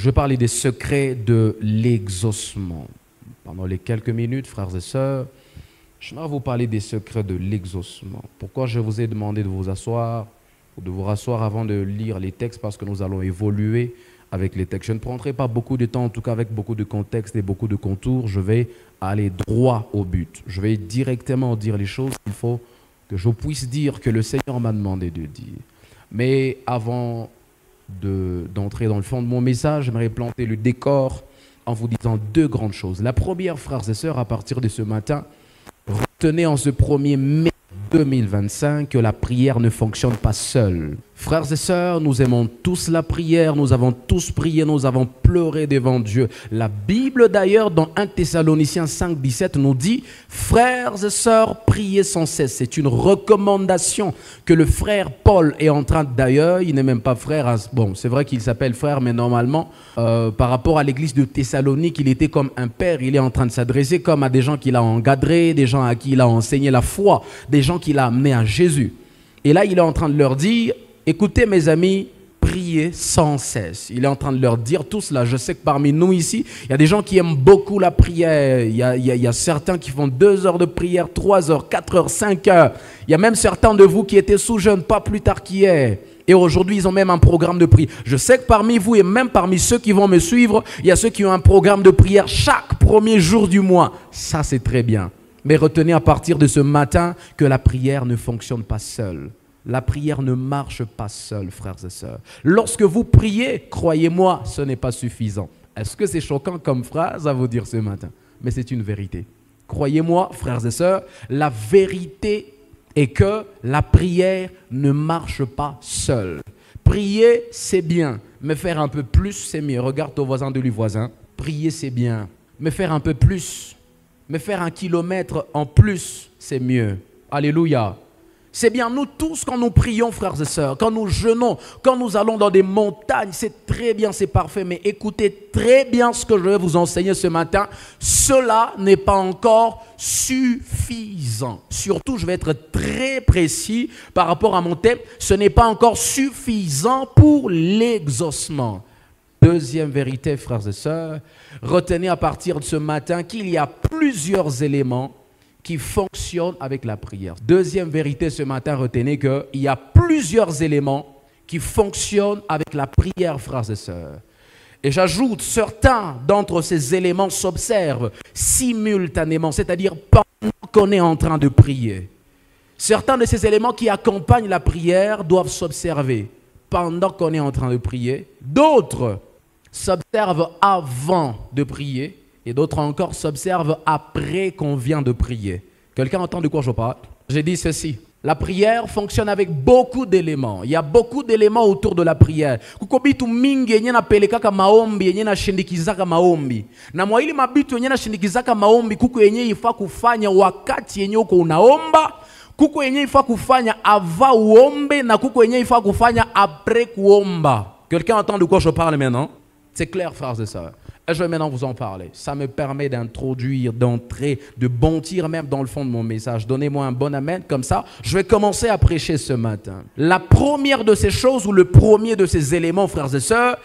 Je vais parler des secrets de l'exaucement. Pendant les quelques minutes, frères et sœurs, je vais vous parler des secrets de l'exaucement. Pourquoi je vous ai demandé de vous asseoir, ou de vous rasseoir avant de lire les textes, parce que nous allons évoluer avec les textes. Je ne prendrai pas beaucoup de temps, en tout cas avec beaucoup de contexte et beaucoup de contours. Je vais aller droit au but. Je vais directement dire les choses qu'il faut que je puisse dire, que le Seigneur m'a demandé de dire. Mais avant d'entrer dans le fond de mon message, j'aimerais planter le décor en vous disant deux grandes choses. La première, frères et sœurs, à partir de ce matin, retenez en ce 1er mai 2025 que la prière ne fonctionne pas seule. Frères et sœurs, nous aimons tous la prière, nous avons tous prié, nous avons pleuré devant Dieu. La Bible d'ailleurs dans 1 Thessaloniciens 5, 17 nous dit « Frères et sœurs, priez sans cesse ». C'est une recommandation que le frère Paul est en train d'ailleurs, il n'est même pas frère, bon c'est vrai qu'il s'appelle frère, mais normalement par rapport à l'église de Thessalonique, il était comme un père, il est en train de s'adresser comme à des gens qu'il a encadrés, des gens à qui il a enseigné la foi, des gens qu'il a amenés à Jésus. Et là il est en train de leur dire « Écoutez mes amis, priez sans cesse ». Il est en train de leur dire tout cela. Je sais que parmi nous ici, il y a des gens qui aiment beaucoup la prière. Il y a certains qui font 2 heures de prière, 3 heures, 4 heures, 5 heures. Il y a même certains de vous qui étaient sous jeûne pas plus tard qu'hier. Et aujourd'hui, ils ont même un programme de prière. Je sais que parmi vous et même parmi ceux qui vont me suivre, il y a ceux qui ont un programme de prière chaque premier jour du mois. Ça, c'est très bien. Mais retenez à partir de ce matin que la prière ne fonctionne pas seule. La prière ne marche pas seule, frères et sœurs. Lorsque vous priez, croyez-moi, ce n'est pas suffisant. Est-ce que c'est choquant comme phrase à vous dire ce matin? Mais c'est une vérité. Croyez-moi, frères et sœurs, la vérité est que la prière ne marche pas seule. Prier, c'est bien, mais faire un peu plus, c'est mieux. Regarde ton voisin de lui voisin. Prier, c'est bien, mais faire un peu plus, mais faire 1 kilomètre en plus, c'est mieux. Alléluia. C'est bien, nous tous, quand nous prions, frères et sœurs, quand nous jeûnons, quand nous allons dans des montagnes, c'est très bien, c'est parfait, mais écoutez très bien ce que je vais vous enseigner ce matin. Cela n'est pas encore suffisant. Surtout, je vais être très précis par rapport à mon thème. Ce n'est pas encore suffisant pour l'exaucement. Deuxième vérité, frères et sœurs, retenez à partir de ce matin qu'il y a plusieurs éléments qui fonctionne avec la prière. Deuxième vérité ce matin, retenez qu'il y a plusieurs éléments qui fonctionnent avec la prière, frères et sœurs. Et j'ajoute, certains d'entre ces éléments s'observent simultanément, c'est-à-dire pendant qu'on est en train de prier. Certains de ces éléments qui accompagnent la prière doivent s'observer pendant qu'on est en train de prier. D'autres s'observent avant de prier. Et d'autres encore s'observent après qu'on vient de prier. Quelqu'un entend de quoi je parle? J'ai dit ceci. La prière fonctionne avec beaucoup d'éléments. Il y a beaucoup d'éléments autour de la prière. Kukobitu mingi yenye na pelekaka maombi, yenye na shindikizaka maombi. Na mwa ili mabitu yenye na shindikizaka maombi, kuko yenye ifa kufanya wakati yenye uko unaomba, kuko yenye ifa kufanya avant uombe, na kuko yenye ifa kufanya après kuomba. Quelqu'un entend de quoi je parle maintenant? C'est clair, frères et sœurs. Et je vais maintenant vous en parler. Ça me permet d'introduire, d'entrer, de bondir même dans le fond de mon message. Donnez-moi un bon amen, comme ça, je vais commencer à prêcher ce matin. La première de ces choses, ou le premier de ces éléments, frères et sœurs,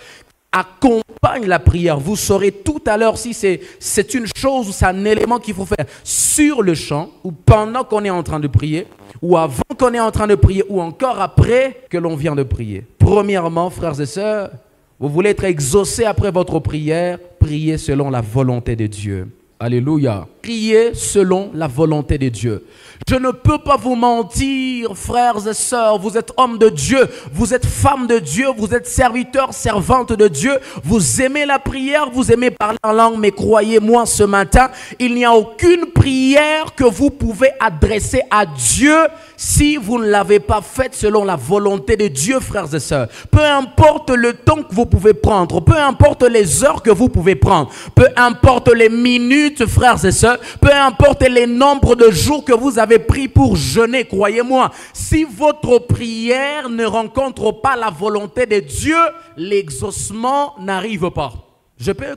accompagne la prière. Vous saurez tout à l'heure si c'est une chose ou c'est un élément qu'il faut faire sur le champ, ou pendant qu'on est en train de prier, ou avant qu'on est en train de prier, ou encore après que l'on vient de prier. Premièrement, frères et sœurs, vous voulez être exaucé après votre prière, priez selon la volonté de Dieu. Alléluia. Priez selon la volonté de Dieu. Je ne peux pas vous mentir, frères et sœurs, vous êtes hommes de Dieu, vous êtes femmes de Dieu, vous êtes serviteurs, servantes de Dieu, vous aimez la prière, vous aimez parler en langue, mais croyez-moi ce matin, il n'y a aucune prière que vous pouvez adresser à Dieu si vous ne l'avez pas faite selon la volonté de Dieu, frères et sœurs. Peu importe le temps que vous pouvez prendre, peu importe les heures que vous pouvez prendre, peu importe les minutes, frères et sœurs, peu importe les nombres de jours que vous avez pris pour jeûner, croyez-moi, si votre prière ne rencontre pas la volonté de Dieu, l'exaucement n'arrive pas. Je peux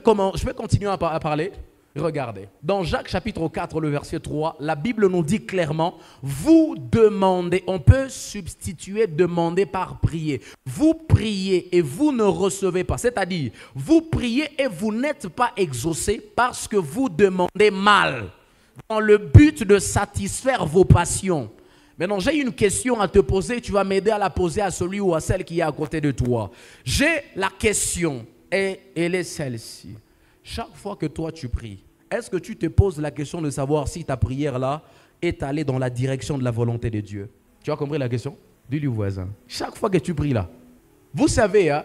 continuer à parler? Regardez, dans Jacques chapitre 4, le verset 3, la Bible nous dit clairement, vous demandez, on peut substituer demander par prier. Vous priez et vous ne recevez pas, c'est-à-dire, vous priez et vous n'êtes pas exaucé parce que vous demandez mal, dans le but de satisfaire vos passions. Maintenant, j'ai une question à te poser, tu vas m'aider à la poser à celui ou à celle qui est à côté de toi. J'ai la question et elle est celle-ci. Chaque fois que toi tu pries, est-ce que tu te poses la question de savoir si ta prière là est allée dans la direction de la volonté de Dieu? Tu as compris la question? Dis-lui voisin. Chaque fois que tu pries là, vous savez, hein,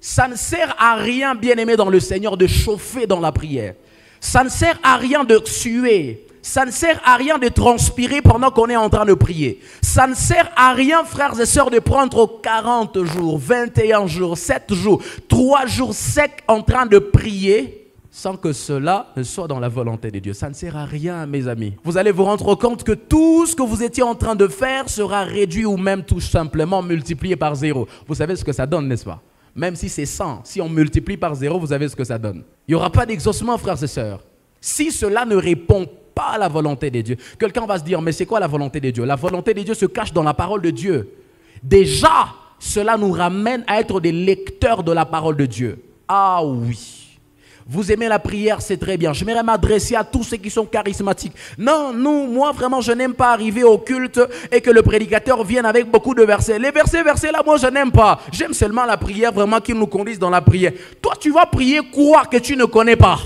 ça ne sert à rien, bien-aimé dans le Seigneur, de chauffer dans la prière. Ça ne sert à rien de suer. Ça ne sert à rien de transpirer pendant qu'on est en train de prier. Ça ne sert à rien, frères et sœurs, de prendre 40 jours, 21 jours, 7 jours, 3 jours secs en train de prier sans que cela ne soit dans la volonté de Dieu. Ça ne sert à rien, mes amis. Vous allez vous rendre compte que tout ce que vous étiez en train de faire sera réduit ou même tout simplement multiplié par 0. Vous savez ce que ça donne, n'est-ce pas? Même si c'est 100, si on multiplie par 0, vous savez ce que ça donne. Il n'y aura pas d'exaucement, frères et sœurs. Si cela ne répond pas à la volonté de Dieu. Quelqu'un va se dire, mais c'est quoi la volonté de Dieu? La volonté de Dieu se cache dans la parole de Dieu. Déjà, cela nous ramène à être des lecteurs de la parole de Dieu. Ah oui. Vous aimez la prière, c'est très bien. J'aimerais m'adresser à tous ceux qui sont charismatiques. Non, moi vraiment, je n'aime pas arriver au culte et que le prédicateur vienne avec beaucoup de versets. Les versets là, moi je n'aime pas. J'aime seulement la prière, vraiment qui nous conduise dans la prière. Toi, tu vas prier quoi que tu ne connais pas?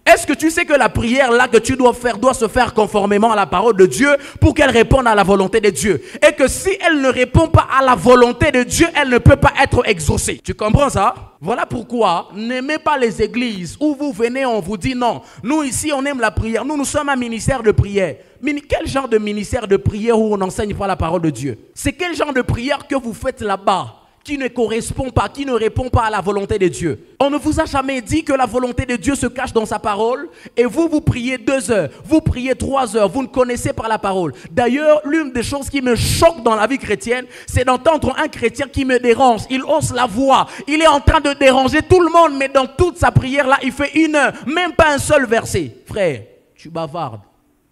Est-ce que tu sais que la prière là que tu dois faire doit se faire conformément à la parole de Dieu pour qu'elle réponde à la volonté de Dieu? Et que si elle ne répond pas à la volonté de Dieu, elle ne peut pas être exaucée. Tu comprends ça? Voilà pourquoi n'aimez pas les églises où vous venez, on vous dit non. Nous ici, on aime la prière. Nous sommes un ministère de prière. Mais quel genre de ministère de prière où on n'enseigne pas la parole de Dieu? C'est quel genre de prière que vous faites là-bas qui ne correspond pas, qui ne répond pas à la volonté de Dieu? On ne vous a jamais dit que la volonté de Dieu se cache dans sa parole et vous priez 2 heures, vous priez 3 heures, vous ne connaissez pas la parole. D'ailleurs, l'une des choses qui me choque dans la vie chrétienne, c'est d'entendre un chrétien qui me dérange. Il hausse la voix, il est en train de déranger tout le monde, mais dans toute sa prière là, il fait 1 heure, même pas un seul verset. Frère, tu bavardes,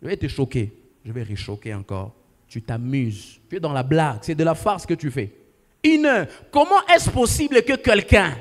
je vais te choquer, je vais réchoquer encore. Tu t'amuses, tu es dans la blague, c'est de la farce que tu fais. 1 heure. Comment est-ce possible que quelqu'un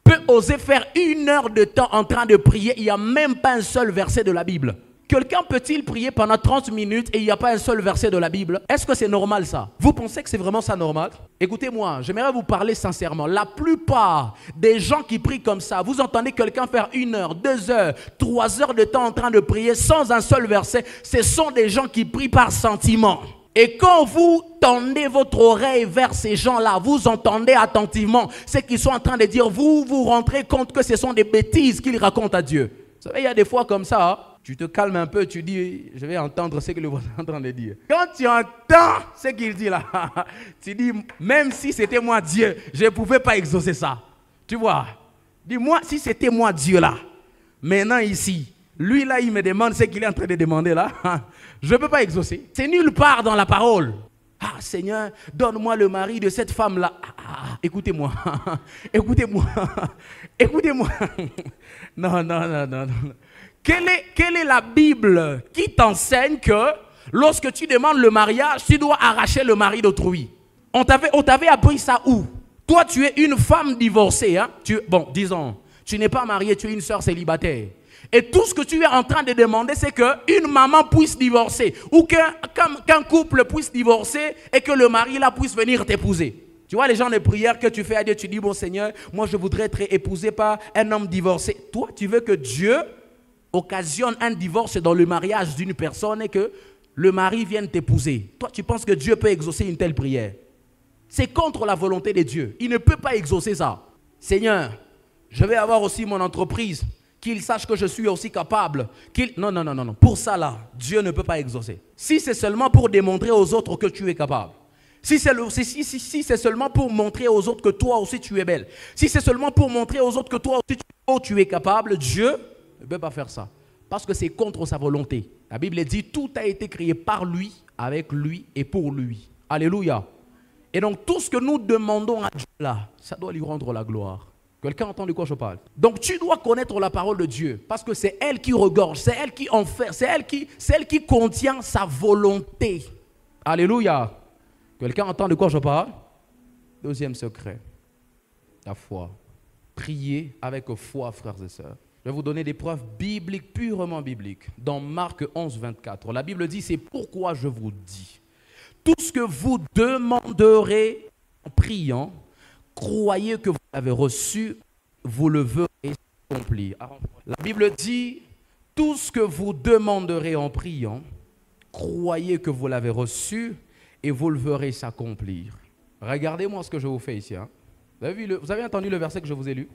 peut oser faire 1 heure de temps en train de prier? Il n'y a même pas un seul verset de la Bible. Quelqu'un peut-il prier pendant 30 minutes et il n'y a pas un seul verset de la Bible? Est-ce que c'est normal ça? Vous pensez que c'est vraiment ça normal? Écoutez-moi, j'aimerais vous parler sincèrement. La plupart des gens qui prient comme ça, vous entendez quelqu'un faire 1 heure, 2 heures, 3 heures de temps en train de prier sans un seul verset, ce sont des gens qui prient par sentiment. Et quand vous tendez votre oreille vers ces gens-là, vous entendez attentivement ce qu'ils sont en train de dire, vous vous rendrez compte que ce sont des bêtises qu'ils racontent à Dieu. Vous savez, il y a des fois comme ça, hein, tu te calmes un peu, tu dis, je vais entendre ce que le voisin est en train de dire. Quand tu entends ce qu'il dit là, tu dis, même si c'était moi Dieu, je ne pouvais pas exaucer ça. Tu vois, dis-moi, si c'était moi Dieu là, maintenant ici, lui là, il me demande ce qu'il est en train de demander là. Je ne peux pas exaucer. C'est nulle part dans la parole. Ah Seigneur, donne-moi le mari de cette femme-là. Écoutez-moi. Écoutez-moi. Écoutez-moi. Non. Quelle est la Bible qui t'enseigne que lorsque tu demandes le mariage, tu dois arracher le mari d'autrui? On t'avait appris ça où? Toi, tu es une femme divorcée. Hein? Bon, disons, tu n'es pas mariée, tu es une sœur célibataire. Et tout ce que tu es en train de demander, c'est qu'une maman puisse divorcer ou qu'un couple puisse divorcer et que le mari là puisse venir t'épouser. Tu vois les gens de prière que tu fais à Dieu, tu dis, bon Seigneur, moi je voudrais être épousé par un homme divorcé. Toi, tu veux que Dieu occasionne un divorce dans le mariage d'une personne et que le mari vienne t'épouser. Toi, tu penses que Dieu peut exaucer une telle prière? C'est contre la volonté de Dieu. Il ne peut pas exaucer ça. Seigneur, je vais avoir aussi mon entreprise. Qu'il sache que je suis aussi capable. Non. Pour ça là, Dieu ne peut pas exaucer. Si c'est seulement pour démontrer aux autres que tu es capable. Si c'est seulement pour montrer aux autres que toi aussi tu es belle. Si c'est seulement pour montrer aux autres que toi aussi tu es capable, Dieu ne peut pas faire ça. Parce que c'est contre sa volonté. La Bible dit, tout a été créé par lui, avec lui et pour lui. Alléluia. Et donc tout ce que nous demandons à Dieu là, ça doit lui rendre la gloire. Quelqu'un entend de quoi je parle? Donc tu dois connaître la parole de Dieu parce que c'est elle qui regorge, c'est elle qui enferme, c'est elle qui contient sa volonté. Alléluia. Quelqu'un entend de quoi je parle? Deuxième secret, la foi. Priez avec foi, frères et sœurs. Je vais vous donner des preuves bibliques, purement bibliques. Dans Marc 11, 24, la Bible dit, c'est pourquoi je vous dis, tout ce que vous demanderez en priant, croyez que vous l'avez reçu, vous le verrez s'accomplir. La Bible dit, tout ce que vous demanderez en priant, croyez que vous l'avez reçu et vous le verrez s'accomplir. Regardez-moi ce que je vous fais ici. Hein. Vous avez entendu le verset que je vous ai lu?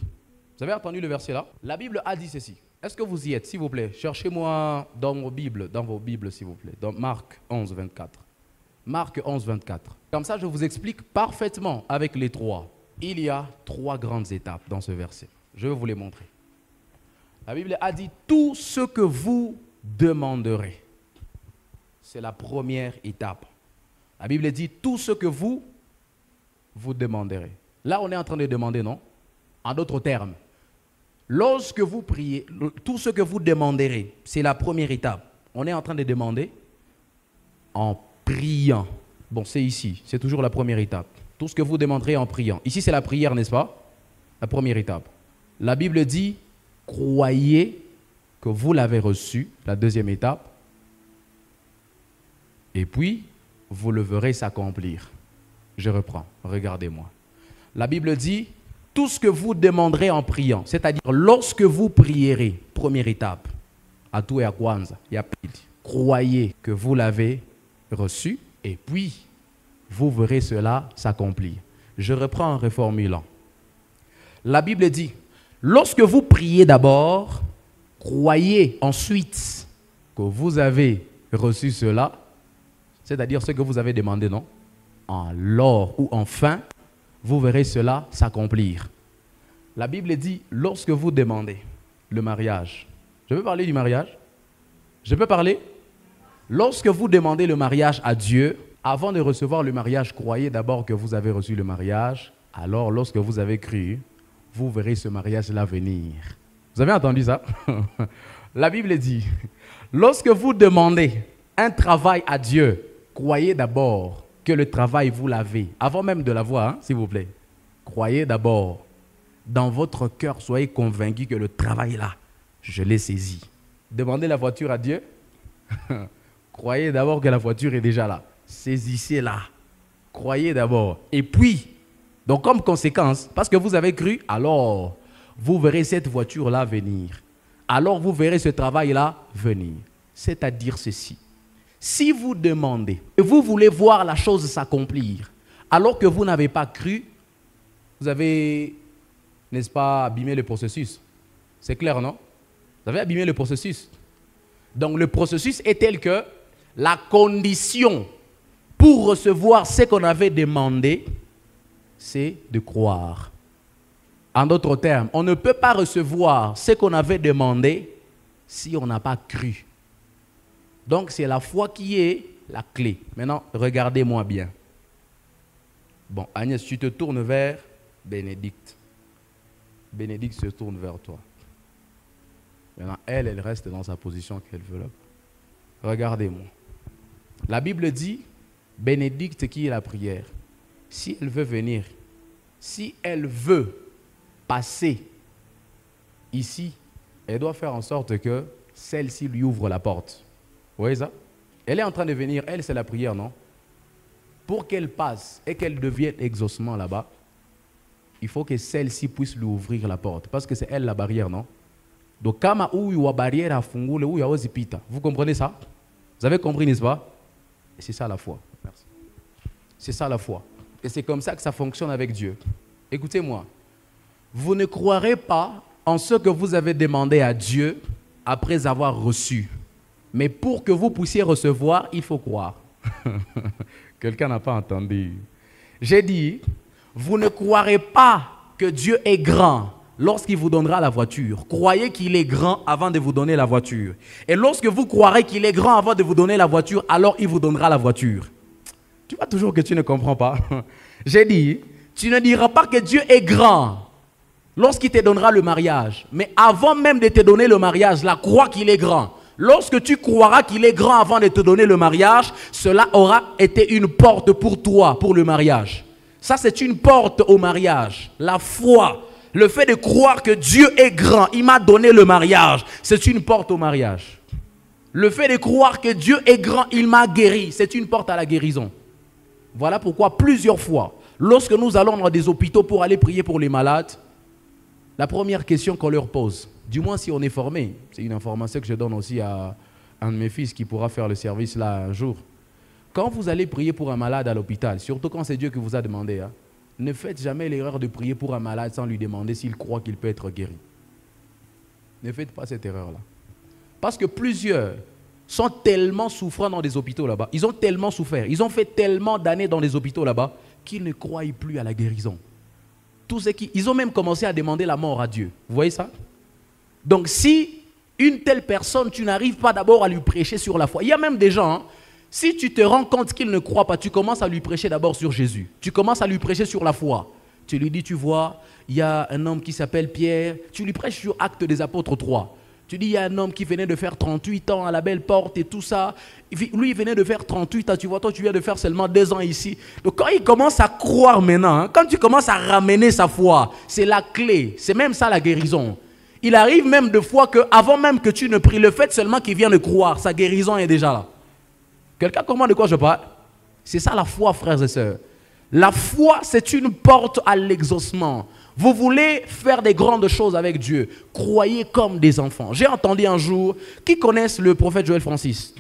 Vous avez entendu le verset là? La Bible a dit ceci. Est-ce que vous y êtes, s'il vous plaît? Cherchez-moi dans vos Bibles, s'il vous plaît. Dans Marc 11, 24. Marc 11, 24. Comme ça, je vous explique parfaitement avec les trois. Il y a trois grandes étapes dans ce verset. Je vais vous les montrer. La Bible a dit tout ce que vous demanderez. C'est la première étape. La Bible dit tout ce que vous demanderez. Là, on est en train de demander, non? En d'autres termes, lorsque vous priez, tout ce que vous demanderez, c'est la première étape. On est en train de demander en priant. Bon, c'est ici, c'est toujours la première étape. Tout ce que vous demanderez en priant. Ici, c'est la prière, n'est-ce pas? La première étape. La Bible dit, croyez que vous l'avez reçu, la deuxième étape. Et puis, vous le verrez s'accomplir. Je reprends, regardez-moi. La Bible dit, tout ce que vous demanderez en priant, c'est-à-dire lorsque vous prierez, première étape, à tout et à kwanza, croyez que vous l'avez reçu, et puis, vous verrez cela s'accomplir. Je reprends en reformulant. La Bible dit, lorsque vous priez d'abord, croyez ensuite que vous avez reçu cela, c'est-à-dire ce que vous avez demandé, non? Alors ou enfin, vous verrez cela s'accomplir. La Bible dit, lorsque vous demandez le mariage, je peux parler du mariage? Je peux parler? Lorsque vous demandez le mariage à Dieu, avant de recevoir le mariage, croyez d'abord que vous avez reçu le mariage. Alors, lorsque vous avez cru, vous verrez ce mariage-là venir. Vous avez entendu ça? La Bible dit, lorsque vous demandez un travail à Dieu, croyez d'abord que le travail, vous l'avez. Avant même de l'avoir, hein, s'il vous plaît. Croyez d'abord. Dans votre cœur, soyez convaincus que le travail là, je l'ai saisi. Demandez la voiture à Dieu. Croyez d'abord que la voiture est déjà là. Saisissez-la. Croyez d'abord. Et puis, donc comme conséquence, parce que vous avez cru, alors vous verrez cette voiture-là venir. Alors vous verrez ce travail-là venir. C'est-à-dire ceci. Si vous demandez et vous voulez voir la chose s'accomplir, alors que vous n'avez pas cru, vous avez, n'est-ce pas, abîmé le processus. C'est clair, non? Vous avez abîmé le processus. Donc le processus est tel que la condition pour recevoir ce qu'on avait demandé, c'est de croire. En d'autres termes, on ne peut pas recevoir ce qu'on avait demandé si on n'a pas cru. Donc, c'est la foi qui est la clé. Maintenant, regardez-moi bien. Bon, Agnès, tu te tournes vers Bénédicte. Bénédicte se tourne vers toi. Maintenant, elle reste dans sa position qu'elle veut là. Regardez-moi. La Bible dit, Bénédicte qui est la prière. Si elle veut venir, si elle veut passer ici, elle doit faire en sorte que celle-ci lui ouvre la porte. Vous voyez ça? Elle est en train de venir, elle c'est la prière, non? Pour qu'elle passe et qu'elle devienne exaucement là-bas, il faut que celle-ci puisse lui ouvrir la porte. Parce que c'est elle la barrière, non? Donc, kama ou barrière à fungule ou ya ozipita. Vous comprenez ça? Vous avez compris, n'est-ce pas? Et c'est ça la foi. Merci. C'est ça la foi. Et c'est comme ça que ça fonctionne avec Dieu. Écoutez-moi. Vous ne croirez pas en ce que vous avez demandé à Dieu après avoir reçu. Mais pour que vous puissiez recevoir, il faut croire. Quelqu'un n'a pas entendu. J'ai dit, vous ne croirez pas que Dieu est grand lorsqu'il vous donnera la voiture. Croyez qu'il est grand avant de vous donner la voiture. Et lorsque vous croirez qu'il est grand avant de vous donner la voiture, alors il vous donnera la voiture. Tu vois toujours que tu ne comprends pas. J'ai dit, tu ne diras pas que Dieu est grand lorsqu'il te donnera le mariage. Mais avant même de te donner le mariage, là, crois qu'il est grand. Lorsque tu croiras qu'il est grand avant de te donner le mariage, cela aura été une porte pour toi, pour le mariage. Ça, c'est une porte au mariage. La foi, le fait de croire que Dieu est grand, il m'a donné le mariage, c'est une porte au mariage. Le fait de croire que Dieu est grand, il m'a guéri, c'est une porte à la guérison. Voilà pourquoi plusieurs fois, lorsque nous allons dans des hôpitaux pour aller prier pour les malades, la première question qu'on leur pose, du moins si on est formé, c'est une information que je donne aussi à un de mes fils qui pourra faire le service là un jour. Quand vous allez prier pour un malade à l'hôpital, surtout quand c'est Dieu qui vous a demandé, hein, ne faites jamais l'erreur de prier pour un malade sans lui demander s'il croit qu'il peut être guéri. Ne faites pas cette erreur-là. Parce que plusieurs sont tellement souffrants dans des hôpitaux là-bas, ils ont tellement souffert, ils ont fait tellement d'années dans des hôpitaux là-bas, qu'ils ne croient plus à la guérison. Ils ont même commencé à demander la mort à Dieu. Vous voyez ça? Donc si une telle personne, tu n'arrives pas d'abord à lui prêcher sur la foi. Il y a même des gens, hein, si tu te rends compte qu'il ne croit pas, tu commences à lui prêcher d'abord sur Jésus. Tu commences à lui prêcher sur la foi. Tu lui dis, tu vois, il y a un homme qui s'appelle Pierre. Tu lui prêches sur Actes des Apôtres 3. Tu dis, il y a un homme qui venait de faire 38 ans à la belle porte et tout ça. Lui, il venait de faire 38 ans. Tu vois, toi, tu viens de faire seulement 2 ans ici. Donc, quand il commence à croire maintenant, hein, quand tu commences à ramener sa foi, c'est la clé. C'est même ça la guérison. Il arrive même de fois qu'avant même que tu ne pries, le fait seulement qu'il vient de croire, sa guérison est déjà là. Quelqu'un comprend de quoi je parle? C'est ça la foi, frères et sœurs. La foi, c'est une porte à l'exaucement. Vous voulez faire des grandes choses avec Dieu, croyez comme des enfants. J'ai entendu un jour, qui connaissent le prophète Joël Francis?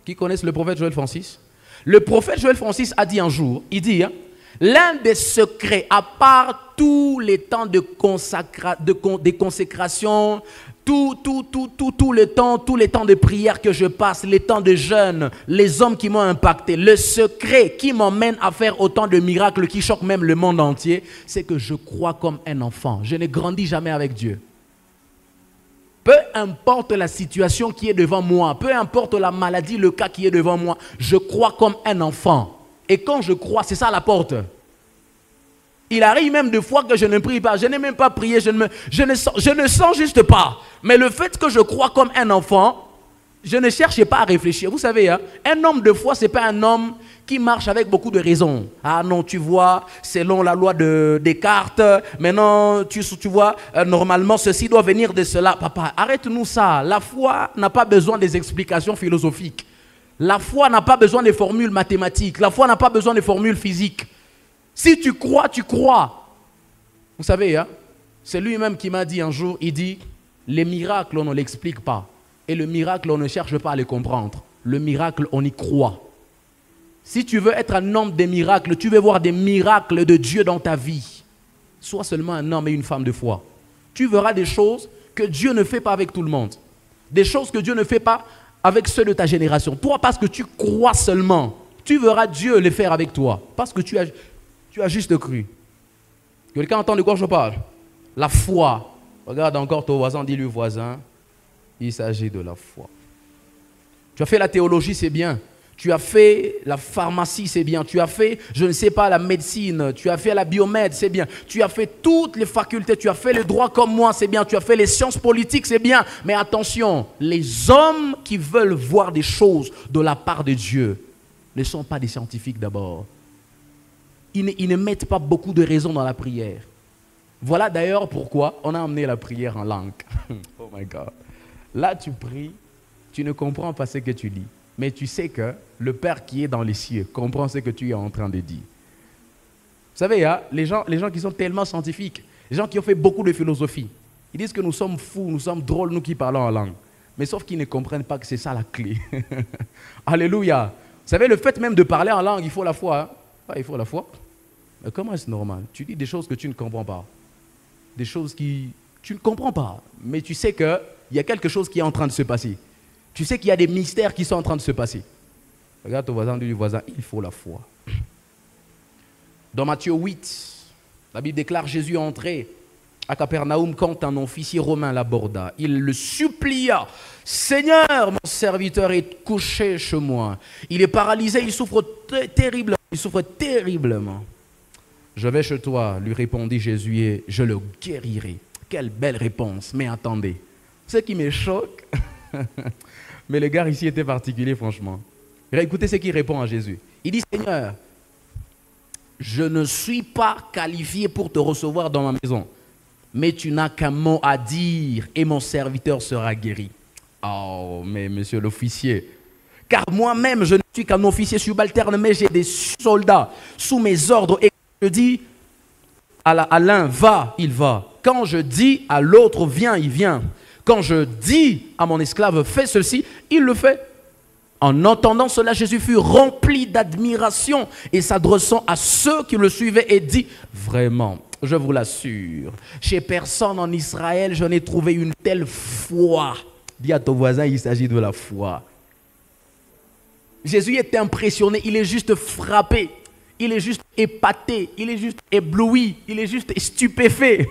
Qui connaissent le prophète Joël Francis? Le prophète Joël Francis a dit un jour, il dit, hein, l'un des secrets, à part tous les temps de consécration, tous les temps de prière que je passe, les temps de jeûne, les hommes qui m'ont impacté, le secret qui m'emmène à faire autant de miracles qui choquent même le monde entier, c'est que je crois comme un enfant. Je ne grandis jamais avec Dieu. Peu importe la situation qui est devant moi, peu importe la maladie, le cas qui est devant moi, je crois comme un enfant. Et quand je crois, c'est ça la porte. Il arrive même des fois que je ne prie pas, je n'ai même pas prié, je ne sens juste pas. Mais le fait que je crois comme un enfant, je ne cherche pas à réfléchir. Vous savez, hein, un homme de foi, ce n'est pas un homme qui marche avec beaucoup de raisons. Ah non, tu vois, selon la loi de Descartes, maintenant, tu vois, normalement, ceci doit venir de cela. Papa, arrête-nous ça. La foi n'a pas besoin des explications philosophiques. La foi n'a pas besoin des formules mathématiques. La foi n'a pas besoin des formules physiques. Si tu crois, tu crois. Vous savez, hein, c'est lui-même qui m'a dit un jour, il dit, les miracles, on ne l'explique pas. Et le miracle, on ne cherche pas à les comprendre. Le miracle, on y croit. Si tu veux être un homme des miracles, tu veux voir des miracles de Dieu dans ta vie, sois seulement un homme et une femme de foi. Tu verras des choses que Dieu ne fait pas avec tout le monde. Des choses que Dieu ne fait pas avec ceux de ta génération. Toi, parce que tu crois seulement, tu verras Dieu les faire avec toi. Parce que tu as juste cru. Quelqu'un entend de quoi je parle? La foi. Regarde encore ton voisin, dis-lui voisin, il s'agit de la foi. Tu as fait la théologie, c'est bien. Tu as fait la pharmacie, c'est bien. Tu as fait, je ne sais pas, la médecine. Tu as fait la biomède, c'est bien. Tu as fait toutes les facultés. Tu as fait le droit comme moi, c'est bien. Tu as fait les sciences politiques, c'est bien. Mais attention, les hommes qui veulent voir des choses de la part de Dieu ne sont pas des scientifiques d'abord. Ils ne mettent pas beaucoup de raisons dans la prière. Voilà d'ailleurs pourquoi on a amené la prière en langue. Oh my God. Là, tu pries, tu ne comprends pas ce que tu dis. Mais tu sais que le Père qui est dans les cieux comprend ce que tu es en train de dire. Vous savez, hein, les gens qui sont tellement scientifiques, les gens qui ont fait beaucoup de philosophie, ils disent que nous sommes fous, nous sommes drôles, nous qui parlons en langue. Mais sauf qu'ils ne comprennent pas que c'est ça la clé. Alléluia. Vous savez, le fait même de parler en langue, il faut la foi. Hein? Ah, il faut la foi. Mais comment est-ce normal? Tu dis des choses que tu ne comprends pas. Des choses qui... Tu ne comprends pas. Mais tu sais qu'il y a quelque chose qui est en train de se passer. Tu sais qu'il y a des mystères qui sont en train de se passer. Regarde ton voisin, dis du voisin, il faut la foi. Dans Matthieu 8, la Bible déclare Jésus entré à Capernaum quand un officier romain l'aborda. Il le supplia. Seigneur, mon serviteur est couché chez moi. Il est paralysé, il souffre terriblement. Il souffre terriblement. Je vais chez toi, lui répondit Jésus, et je le guérirai. Quelle belle réponse. Mais attendez, ce qui me choque, mais le gars ici était particulier, franchement. Écoutez ce qu'il répond à Jésus. Il dit, Seigneur, je ne suis pas qualifié pour te recevoir dans ma maison, mais tu n'as qu'un mot à dire et mon serviteur sera guéri. Oh, mais monsieur l'officier, car moi-même, je ne suis qu'un officier subalterne, mais j'ai des soldats sous mes ordres. Et je dis à l'un, va, il va. Quand je dis à l'autre, viens, il vient. Quand je dis à mon esclave, fais ceci, il le fait. En entendant cela, Jésus fut rempli d'admiration et s'adressant à ceux qui le suivaient et dit, vraiment, je vous l'assure, chez personne en Israël, je n'ai trouvé une telle foi. Dis à ton voisin, il s'agit de la foi. Jésus est impressionné, il est juste frappé, il est juste épaté, il est juste ébloui, il est juste stupéfait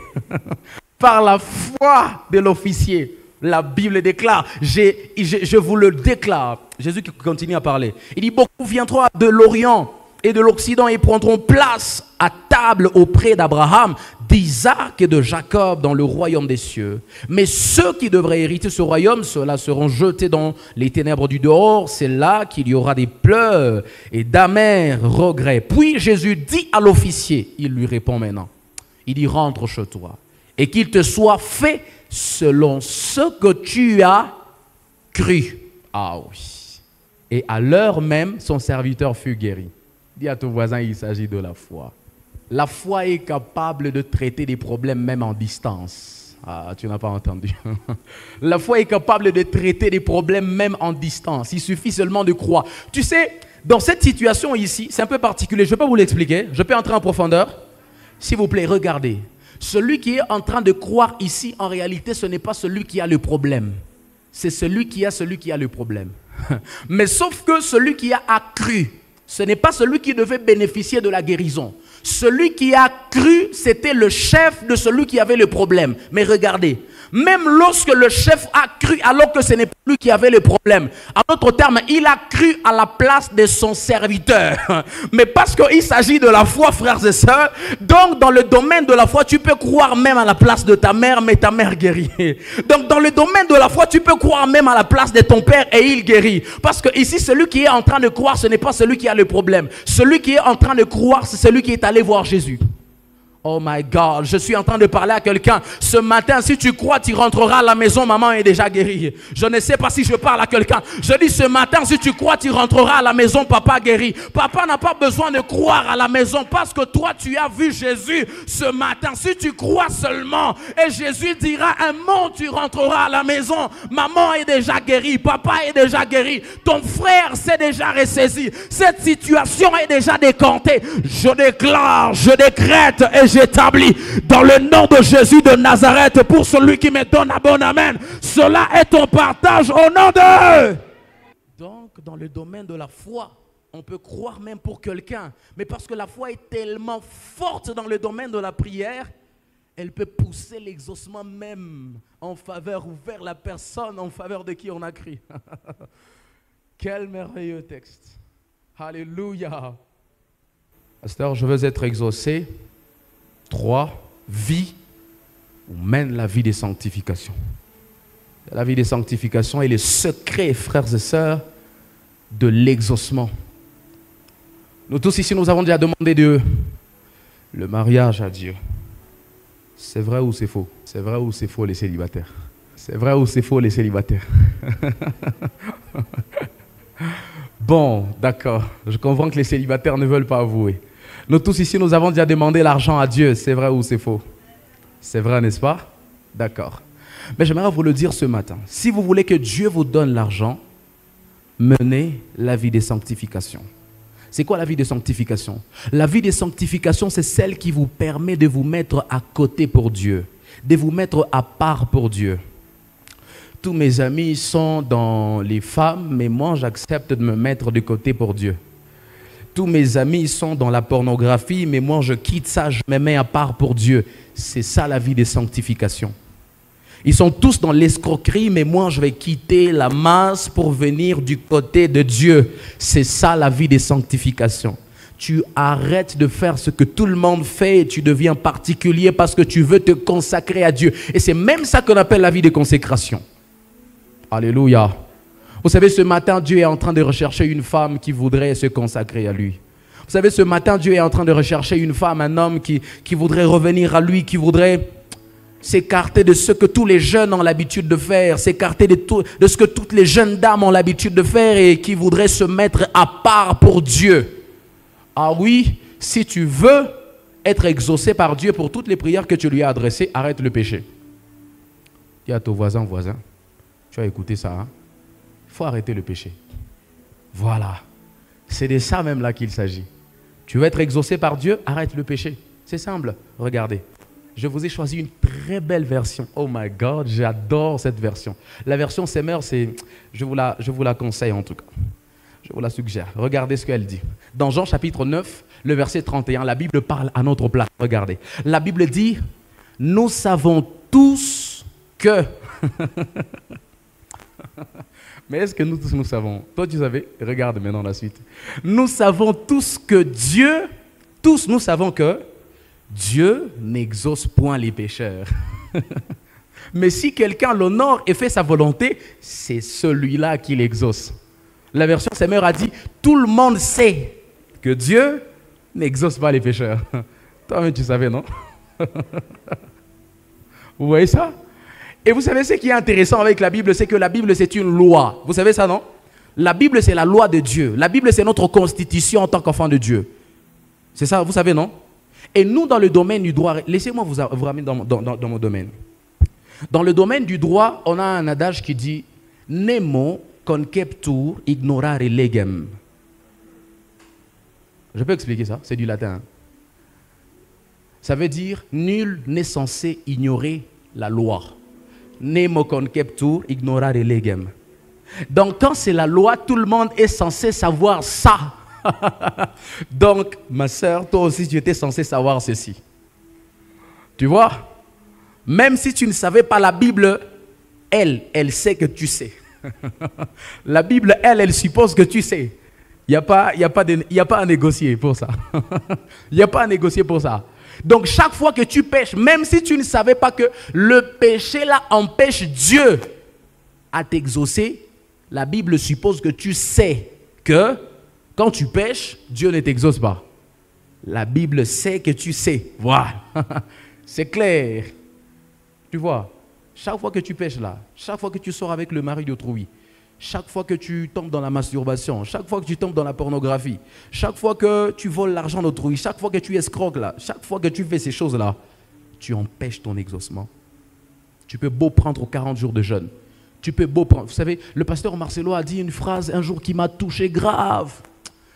par la foi de l'officier. La Bible déclare, je vous le déclare. Jésus qui continue à parler. Il dit, beaucoup viendront de l'Orient et de l'Occident et prendront place à table auprès d'Abraham, d'Isaac et de Jacob dans le royaume des cieux. Mais ceux qui devraient hériter ce royaume, ceux-là seront jetés dans les ténèbres du dehors. C'est là qu'il y aura des pleurs et d'amers regrets. Puis Jésus dit à l'officier, il lui répond maintenant, il dit, rentre chez toi et qu'il te soit fait selon ce que tu as cru. Ah oui. Et à l'heure même, son serviteur fut guéri. Dis à ton voisin, il s'agit de la foi. La foi est capable de traiter des problèmes même en distance. Ah, tu n'as pas entendu. La foi est capable de traiter des problèmes même en distance. Il suffit seulement de croire. Tu sais, dans cette situation ici, c'est un peu particulier. Je ne vais pas vous l'expliquer. Je peux entrer en profondeur. S'il vous plaît, regardez. Celui qui est en train de croire ici, en réalité, ce n'est pas celui qui a le problème. C'est celui qui a le problème. Mais sauf que celui qui a cru, ce n'est pas celui qui devait bénéficier de la guérison. Celui qui a cru, c'était le chef de celui qui avait le problème. Mais regardez, même lorsque le chef a cru, alors que ce n'est pas lui qui avait le problème, en d'autres termes, il a cru à la place de son serviteur. Mais parce qu'il s'agit de la foi, frères et sœurs, donc dans le domaine de la foi, tu peux croire même à la place de ta mère, mais ta mère guérit. Donc dans le domaine de la foi, tu peux croire même à la place de ton père et il guérit. Parce que ici, celui qui est en train de croire, ce n'est pas celui qui a le problème. Celui qui est en train de croire, c'est celui qui est allé voir Jésus. Oh my God, je suis en train de parler à quelqu'un. Ce matin, si tu crois, tu rentreras à la maison, maman est déjà guérie. Je ne sais pas si je parle à quelqu'un. Je dis ce matin, si tu crois, tu rentreras à la maison, papa guéri. Papa n'a pas besoin de croire à la maison parce que toi, tu as vu Jésus ce matin. Si tu crois seulement, et Jésus dira un mot, tu rentreras à la maison. Maman est déjà guérie, papa est déjà guéri. Ton frère s'est déjà ressaisi. Cette situation est déjà décantée. Je déclare, je décrète et j'établis dans le nom de Jésus de Nazareth, pour celui qui me donne un bon amen, cela est ton partage au nom de... Donc dans le domaine de la foi, on peut croire même pour quelqu'un, mais parce que la foi est tellement forte dans le domaine de la prière, elle peut pousser l'exaucement même en faveur ou vers la personne en faveur de qui on a cru. Quel merveilleux texte. Alléluia. Pasteur, je veux être exaucé. 3. Vie ou mène la vie de sanctification. La vie de sanctification est le secret, frères et sœurs, de l'exaucement. Nous tous ici, nous avons déjà demandé le mariage à Dieu. C'est vrai ou c'est faux? C'est vrai ou c'est faux les célibataires? C'est vrai ou c'est faux les célibataires? Bon, d'accord. Je comprends que les célibataires ne veulent pas avouer. Nous tous ici, nous avons déjà demandé l'argent à Dieu. C'est vrai ou c'est faux? C'est vrai, n'est-ce pas? D'accord. Mais j'aimerais vous le dire ce matin. Si vous voulez que Dieu vous donne l'argent, menez la vie de sanctification. C'est quoi la vie de sanctification? La vie de sanctification, c'est celle qui vous permet de vous mettre à côté pour Dieu, de vous mettre à part pour Dieu. Tous mes amis sont dans les femmes, mais moi, j'accepte de me mettre de côté pour Dieu. Tous mes amis sont dans la pornographie, mais moi je quitte ça, je me mets à part pour Dieu. C'est ça la vie de sanctification. Ils sont tous dans l'escroquerie, mais moi je vais quitter la masse pour venir du côté de Dieu. C'est ça la vie de sanctification. tu arrêtes de faire ce que tout le monde fait et tu deviens particulier parce que tu veux te consacrer à Dieu. Et c'est même ça qu'on appelle la vie de consécration. Alléluia. Vous savez, ce matin, Dieu est en train de rechercher une femme qui voudrait se consacrer à lui. Vous savez, ce matin, Dieu est en train de rechercher une femme, un homme qui voudrait revenir à lui, qui voudrait s'écarter de ce que tous les jeunes ont l'habitude de faire, s'écarter de ce que toutes les jeunes dames ont l'habitude de faire et qui voudrait se mettre à part pour Dieu. Ah oui, si tu veux être exaucé par Dieu pour toutes les prières que tu lui as adressées, arrête le péché. Dis à ton voisin, tu as écouté ça, hein? Il faut arrêter le péché. Voilà. C'est de ça même là qu'il s'agit. Tu veux être exaucé par Dieu, arrête le péché. C'est simple. Regardez. Je vous ai choisi une très belle version. Oh my God, j'adore cette version. La version Semeur, je vous la conseille en tout cas. Je vous la suggère. Regardez ce qu'elle dit. Dans Jean chapitre 9, le verset 31, la Bible parle à notre place. Regardez. La Bible dit, nous savons tous que... Mais est-ce que nous tous nous savons? Toi tu savais? Regarde maintenant la suite. Nous savons tous que Dieu, tous nous savons que Dieu n'exauce point les pécheurs. Mais si quelqu'un l'honore et fait sa volonté, c'est celui-là qui l'exauce. La version Semeur a dit, tout le monde sait que Dieu n'exauce pas les pécheurs. Toi-même tu savais, non? Vous voyez ça? Et vous savez ce qui est intéressant avec la Bible, c'est que la Bible c'est une loi. Vous savez ça, non? La Bible c'est la loi de Dieu. La Bible c'est notre constitution en tant qu'enfant de Dieu. C'est ça, vous savez, non? Et nous dans le domaine du droit, laissez-moi vous ramener dans mon domaine. Dans le domaine du droit, on a un adage qui dit « Nemo conceptur ignorare legem ». Je peux expliquer ça? C'est du latin. Ça veut dire « Nul n'est censé ignorer la loi ». Nemo conceptur ignorare legem. Donc quand c'est la loi, tout le monde est censé savoir ça. Donc ma soeur, toi aussi tu étais censé savoir ceci. Tu vois? Même si tu ne savais pas la Bible, elle sait que tu sais. La Bible, elle suppose que tu sais. Il n'y a pas à négocier pour ça. Il n'y a pas à négocier pour ça. Donc chaque fois que tu pêches, même si tu ne savais pas que le péché là empêche Dieu à t'exaucer, la Bible suppose que tu sais que quand tu pêches, Dieu ne t'exauce pas. La Bible sait que tu sais. Voilà. C'est clair. Tu vois, chaque fois que tu pêches là, chaque fois que tu sors avec le mari d'autrui, chaque fois que tu tombes dans la masturbation, chaque fois que tu tombes dans la pornographie, chaque fois que tu voles l'argent d'autrui, chaque fois que tu escroques là, chaque fois que tu fais ces choses-là, tu empêches ton exaucement. Tu peux beau prendre 40 jours de jeûne. Tu peux beau prendre... Vous savez, le pasteur Marcelo a dit une phrase un jour qui m'a touché grave.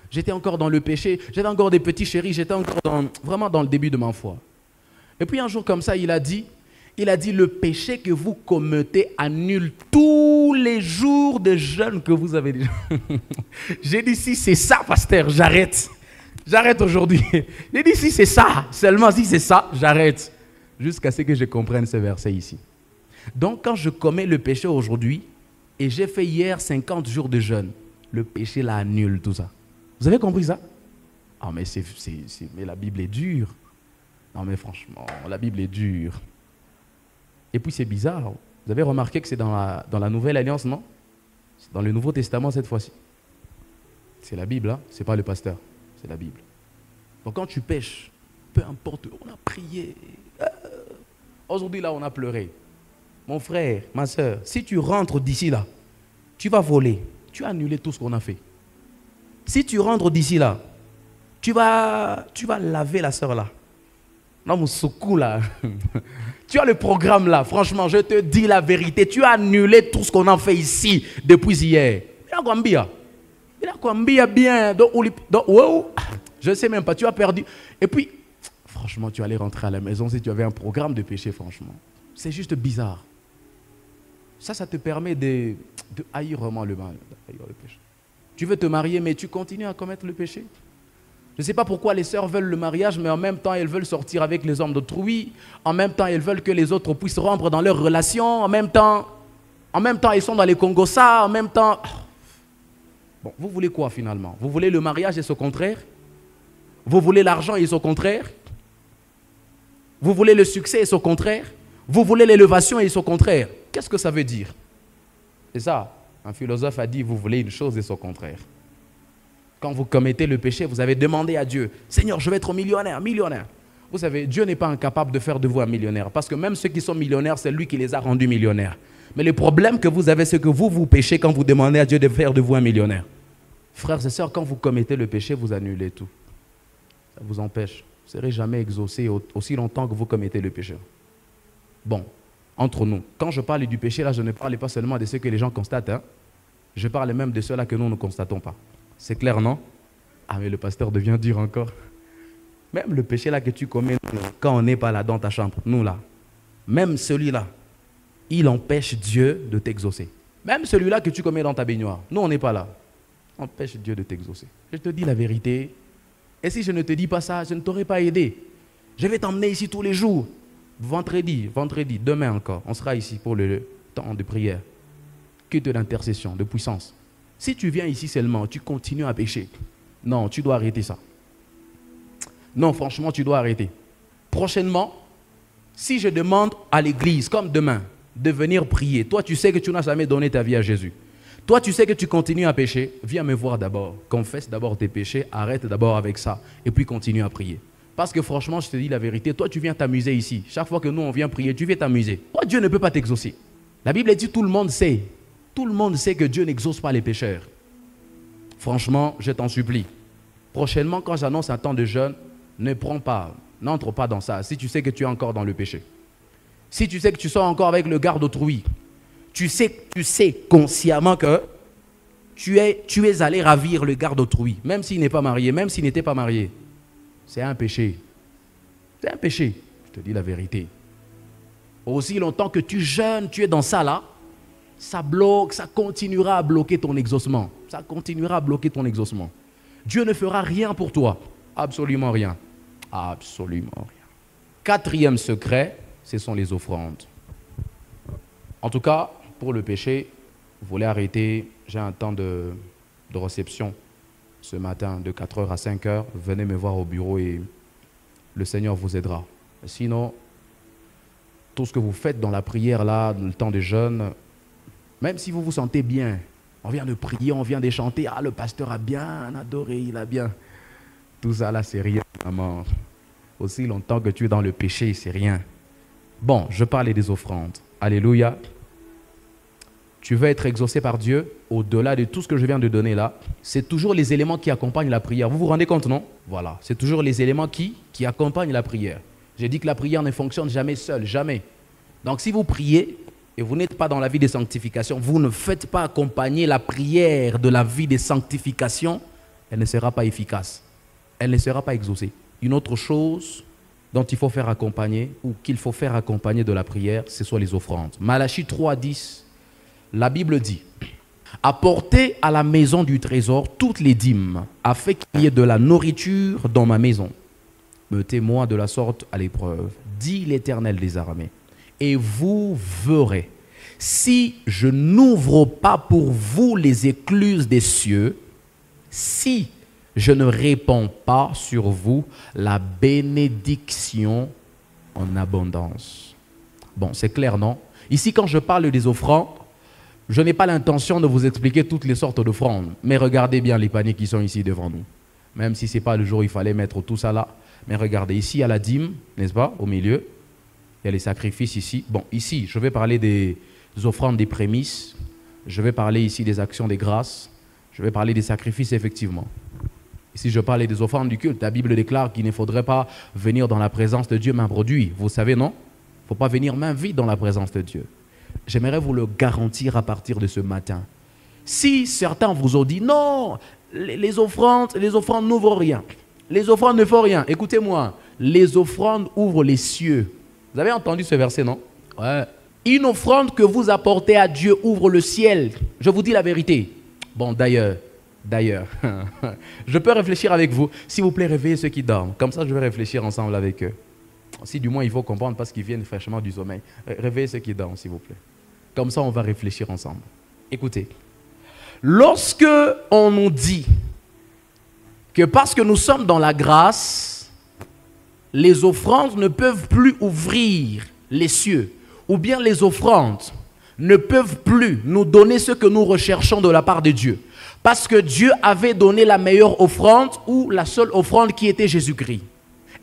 J'étais encore dans le péché, j'avais encore des petits chéris, j'étais encore vraiment dans le début de ma foi. Et puis un jour comme ça, il a dit, le péché que vous commettez annule tous les jours de jeûne que vous avez déjà. J'ai dit, si c'est ça, pasteur, j'arrête. J'arrête aujourd'hui. J'ai dit, si c'est ça, seulement si c'est ça, j'arrête. Jusqu'à ce que je comprenne ce verset ici. Donc, quand je commets le péché aujourd'hui, et j'ai fait hier 50 jours de jeûne, le péché là annule tout ça. Vous avez compris ça? Ah, mais, mais la Bible est dure. Non, mais franchement, la Bible est dure. Et puis c'est bizarre, vous avez remarqué que c'est dans la Nouvelle Alliance, non? C'est dans le Nouveau Testament cette fois-ci. C'est la Bible, hein? C'est pas le pasteur, c'est la Bible. Donc quand tu pêches, peu importe, on a prié. Aujourd'hui là, on a pleuré. Mon frère, ma soeur, si tu rentres d'ici là, tu vas voler, tu as annulé tout ce qu'on a fait. Si tu rentres d'ici là, tu vas laver la soeur là. Non, mon soukou là. Tu as le programme là. Franchement, je te dis la vérité. Tu as annulé tout ce qu'on a fait ici depuis hier. Il a Kwambia bien. Je ne sais même pas. Tu as perdu. Et puis, franchement, tu allais rentrer à la maison si tu avais un programme de péché, franchement. C'est juste bizarre. Ça te permet de haïr vraiment le mal. Haïr le péché. Tu veux te marier, mais tu continues à commettre le péché. Je ne sais pas pourquoi les sœurs veulent le mariage, mais en même temps, elles veulent sortir avec les hommes d'autrui. En même temps, elles veulent que les autres puissent rompre dans leurs relations. En même temps, ils sont dans les Congossas. En même temps... Bon, vous voulez quoi finalement? Vous voulez le mariage et ce contraire? Vous voulez l'argent et c'est au contraire. Vous voulez le succès et c'est au contraire. Vous voulez l'élévation et c'est au contraire. Qu'est-ce que ça veut dire? C'est ça. Un philosophe a dit, vous voulez une chose et c'est au contraire. Quand vous commettez le péché, vous avez demandé à Dieu, Seigneur, je vais être millionnaire, millionnaire. Vous savez, Dieu n'est pas incapable de faire de vous un millionnaire. Parce que même ceux qui sont millionnaires, c'est lui qui les a rendus millionnaires. Mais le problème que vous avez, c'est que vous péchez quand vous demandez à Dieu de faire de vous un millionnaire. Frères et sœurs, quand vous commettez le péché, vous annulez tout. Ça vous empêche. Vous ne serez jamais exaucé aussi longtemps que vous commettez le péché. Bon, entre nous, quand je parle du péché, là, je ne parle pas seulement de ce que les gens constatent. Hein. Je parle même de ceux-là que nous ne constatons pas. C'est clair, non? Ah, mais le pasteur devient dur encore. Même le péché là que tu commets quand on n'est pas là dans ta chambre, nous là, même celui-là, il empêche Dieu de t'exaucer. Même celui-là que tu commets dans ta baignoire, nous on n'est pas là. Empêche Dieu de t'exaucer. Je te dis la vérité. Et si je ne te dis pas ça, je ne t'aurais pas aidé. Je vais t'emmener ici tous les jours. Vendredi, demain encore, on sera ici pour le temps de prière. Culte d'intercession, de puissance. Si tu viens ici seulement, tu continues à pécher. Non, tu dois arrêter ça. Non, franchement, tu dois arrêter. Prochainement, si je demande à l'église, comme demain, de venir prier, toi tu sais que tu n'as jamais donné ta vie à Jésus. Toi tu sais que tu continues à pécher, viens me voir d'abord. Confesse d'abord tes péchés, arrête d'abord avec ça, et puis continue à prier. Parce que franchement, je te dis la vérité, toi tu viens t'amuser ici. Chaque fois que nous on vient prier, tu viens t'amuser. Toi, Dieu ne peut pas t'exaucer. La Bible dit tout le monde sait. Tout le monde sait que Dieu n'exauce pas les pécheurs. Franchement, je t'en supplie. Prochainement, quand j'annonce un temps de jeûne, n'entre pas dans ça si tu sais que tu es encore dans le péché. Si tu sais que tu sors encore avec le garde autrui, tu sais consciemment que tu es allé ravir le garde autrui, même s'il n'est pas marié, même s'il n'était pas marié. C'est un péché. C'est un péché. Je te dis la vérité. Aussi longtemps que tu jeûnes, tu es dans ça là, ça bloque, ça continuera à bloquer ton exaucement. Ça continuera à bloquer ton exaucement. Dieu ne fera rien pour toi. Absolument rien. Absolument rien. 4e secret, ce sont les offrandes. En tout cas, pour le péché, vous voulez arrêter, j'ai un temps de réception ce matin de 4h à 5h. Venez me voir au bureau et le Seigneur vous aidera. Sinon, tout ce que vous faites dans la prière là, dans le temps de jeûne, même si vous vous sentez bien, on vient de prier, on vient de chanter, ah le pasteur a bien adoré, il a bien. Tout ça là, c'est rien, maman. Aussi longtemps que tu es dans le péché, c'est rien. Bon, je parlais des offrandes. Alléluia. Tu veux être exaucé par Dieu, au-delà de tout ce que je viens de donner là, c'est toujours les éléments qui accompagnent la prière. Vous vous rendez compte, non? Voilà, c'est toujours les éléments qui accompagnent la prière. J'ai dit que la prière ne fonctionne jamais seule, jamais. Donc si vous priez et vous n'êtes pas dans la vie de sanctification, vous ne faites pas accompagner la prière de la vie de sanctification, elle ne sera pas efficace. Elle ne sera pas exaucée. Une autre chose dont il faut faire accompagner, ou qu'il faut faire accompagner de la prière, ce sont les offrandes. Malachie 3:10, la Bible dit, « Apportez à la maison du trésor toutes les dîmes, afin qu'il y ait de la nourriture dans ma maison. Mettez-moi de la sorte à l'épreuve, dit l'Éternel des armées, et vous verrez, si je n'ouvre pas pour vous les écluses des cieux, si je ne répands pas sur vous la bénédiction en abondance. » Bon, c'est clair, non? Ici, quand je parle des offrandes, je n'ai pas l'intention de vous expliquer toutes les sortes d'offrandes. Mais regardez bien les paniers qui sont ici devant nous. Même si ce n'est pas le jour où il fallait mettre tout ça là. Mais regardez, ici, il y a la dîme, n'est-ce pas, au milieu. Il y a les sacrifices ici. Bon, ici, je vais parler des offrandes des prémices. Je vais parler ici des actions des grâces. Je vais parler des sacrifices, effectivement. Ici, je parle des offrandes du culte. La Bible déclare qu'il ne faudrait pas venir dans la présence de Dieu main produit. Vous savez, non? Il ne faut pas venir main vide dans la présence de Dieu. J'aimerais vous le garantir à partir de ce matin. Si certains vous ont dit, non, les offrandes n'ouvrent rien. Les offrandes ne font rien. Écoutez-moi, les offrandes ouvrent les cieux. Vous avez entendu ce verset, non? Ouais. Une offrande que vous apportez à Dieu ouvre le ciel. Je vous dis la vérité. Bon, d'ailleurs, je peux réfléchir avec vous. S'il vous plaît, réveillez ceux qui dorment. Comme ça, je vais réfléchir ensemble avec eux. Si du moins il faut comprendre parce qu'ils viennent fraîchement du sommeil. Réveillez ceux qui dorment, s'il vous plaît. Comme ça, on va réfléchir ensemble. Écoutez, lorsque on nous dit que parce que nous sommes dans la grâce, les offrandes ne peuvent plus ouvrir les cieux, ou bien les offrandes ne peuvent plus nous donner ce que nous recherchons de la part de Dieu. Parce que Dieu avait donné la meilleure offrande ou la seule offrande qui était Jésus-Christ.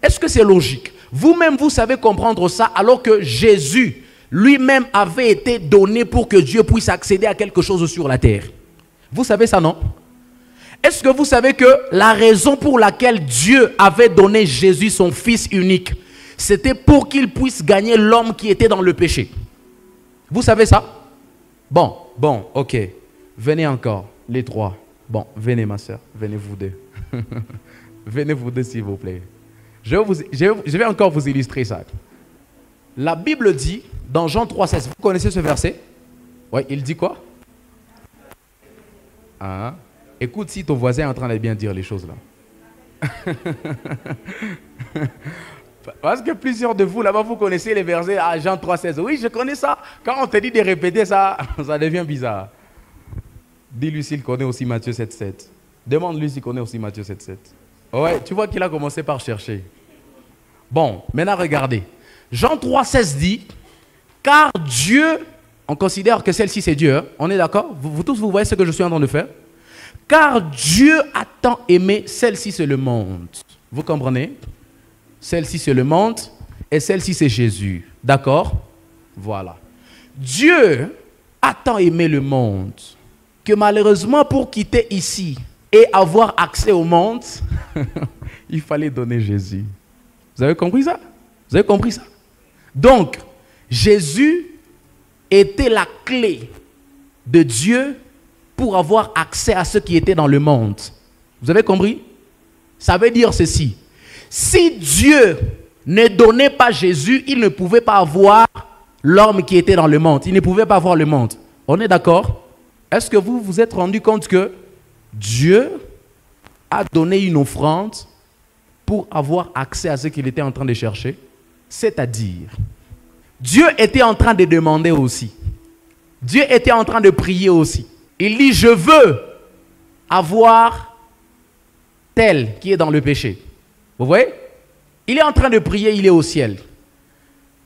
Est-ce que c'est logique? Vous-même, vous savez comprendre ça alors que Jésus lui-même avait été donné pour que Dieu puisse accéder à quelque chose sur la terre. Vous savez ça, non? Est-ce que vous savez que la raison pour laquelle Dieu avait donné Jésus, son Fils unique, c'était pour qu'il puisse gagner l'homme qui était dans le péché? Vous savez ça? Bon, ok. Venez encore, les trois. Bon, venez ma soeur, venez vous deux. Venez vous deux s'il vous plaît. Je vais encore vous illustrer ça. La Bible dit, dans Jean 3,16, vous connaissez ce verset? Oui, il dit quoi? Ah, écoute si ton voisin est en train de bien dire les choses là. Parce que plusieurs de vous là-bas, vous connaissez les versets à Jean 3,16. Oui, je connais ça. Quand on te dit de répéter ça, ça devient bizarre. Dis-lui s'il connaît aussi Matthieu 7,7. Demande-lui s'il connaît aussi Matthieu 7,7. Ouais, tu vois qu'il a commencé par chercher. Bon, maintenant regardez. Jean 3,16 dit, car Dieu, on considère que celle-ci c'est Dieu, hein? On est d'accord? Vous tous, vous voyez ce que je suis en train de faire? Car Dieu a tant aimé, celle-ci c'est le monde. Vous comprenez? Celle-ci c'est le monde et celle-ci c'est Jésus. D'accord? Voilà. Dieu a tant aimé le monde que malheureusement pour quitter ici et avoir accès au monde, il fallait donner Jésus. Vous avez compris ça? Vous avez compris ça? Donc, Jésus était la clé de Dieu pour avoir accès à ce qui était dans le monde. Vous avez compris? Ça veut dire ceci. Si Dieu ne donnait pas Jésus, il ne pouvait pas avoir l'homme qui était dans le monde. Il ne pouvait pas avoir le monde. On est d'accord? Est-ce que vous vous êtes rendu compte que Dieu a donné une offrande pour avoir accès à ce qu'il était en train de chercher? C'est-à-dire, Dieu était en train de demander aussi. Dieu était en train de prier aussi. Il dit, je veux avoir tel qui est dans le péché. Vous voyez? Il est en train de prier, il est au ciel.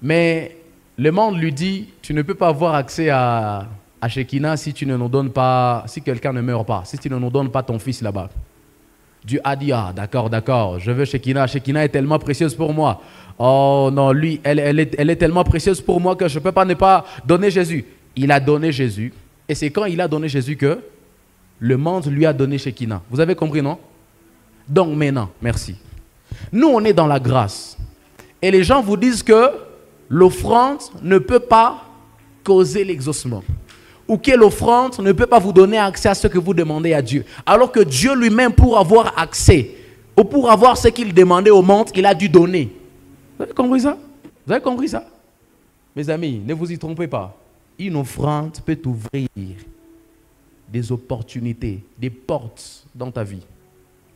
Mais le monde lui dit, tu ne peux pas avoir accès à Shekinah si tu ne nous donnes pas, si quelqu'un ne meurt pas, si tu ne nous donnes pas ton fils là-bas. Dieu a dit, ah d'accord, je veux Shekinah. Shekinah est tellement précieuse pour moi. Oh non, lui, elle est tellement précieuse pour moi que je ne peux pas ne pas donner Jésus. Il a donné Jésus. Et c'est quand il a donné Jésus que le monde lui a donné Shekinah. Vous avez compris, non? Donc maintenant, merci. Nous, on est dans la grâce. Et les gens vous disent que l'offrande ne peut pas causer l'exaucement. Ou que l'offrande ne peut pas vous donner accès à ce que vous demandez à Dieu. Alors que Dieu lui-même, pour avoir accès, ou pour avoir ce qu'il demandait au monde, il a dû donner. Vous avez compris ça? Vous avez compris ça? Mes amis, ne vous y trompez pas. Une offrande peut ouvrir des opportunités, des portes dans ta vie.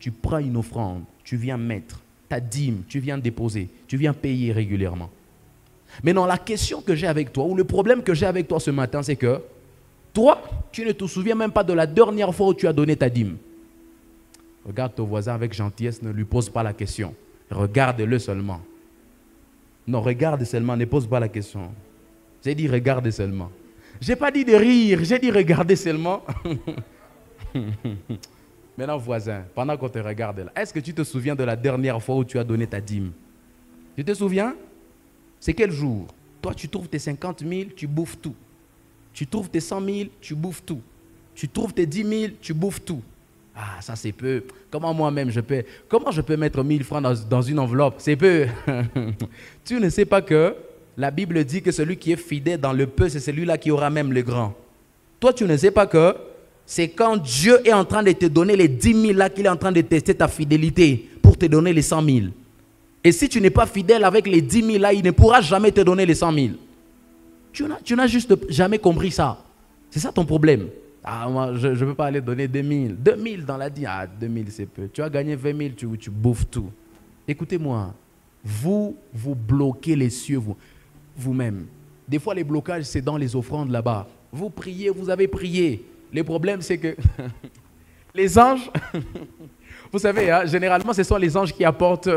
Tu prends une offrande, tu viens mettre ta dîme, tu viens déposer, tu viens payer régulièrement. Maintenant, la question que j'ai avec toi, ou le problème que j'ai avec toi ce matin, c'est que toi, tu ne te souviens même pas de la dernière fois où tu as donné ta dîme. Regarde ton voisin avec gentillesse, ne lui pose pas la question. Regarde-le seulement. Non, regarde seulement, ne pose pas la question. J'ai dit regarde seulement. Je n'ai pas dit de rire, j'ai dit regarder seulement. Maintenant, voisin, pendant qu'on te regarde là, est-ce que tu te souviens de la dernière fois où tu as donné ta dîme? Tu te souviens? C'est quel jour? Toi, tu trouves tes 50 000, tu bouffes tout. Tu trouves tes 100 000, tu bouffes tout. Tu trouves tes 10 000, tu bouffes tout. Ah, ça c'est peu. Comment moi-même comment je peux mettre 1000 francs dans une enveloppe? C'est peu. Tu ne sais pas que la Bible dit que celui qui est fidèle dans le peu, c'est celui-là qui aura même le grand. Toi, tu ne sais pas que c'est quand Dieu est en train de te donner les 10 000 là qu'il est en train de tester ta fidélité pour te donner les 100 000. Et si tu n'es pas fidèle avec les 10 000 là, il ne pourra jamais te donner les 100 000. Tu n'as juste jamais compris ça. C'est ça ton problème. Ah, moi, je ne veux pas aller donner 2 000. 2 000 dans la dîme. Ah, 2 000 c'est peu. Tu as gagné 20 000, tu bouffes tout. Écoutez-moi, vous bloquez les cieux vous-même. Des fois, les blocages, c'est dans les offrandes là-bas. Vous priez, vous avez prié. Le problème, c'est que les anges, Vous savez, hein, généralement, ce sont les anges qui apportent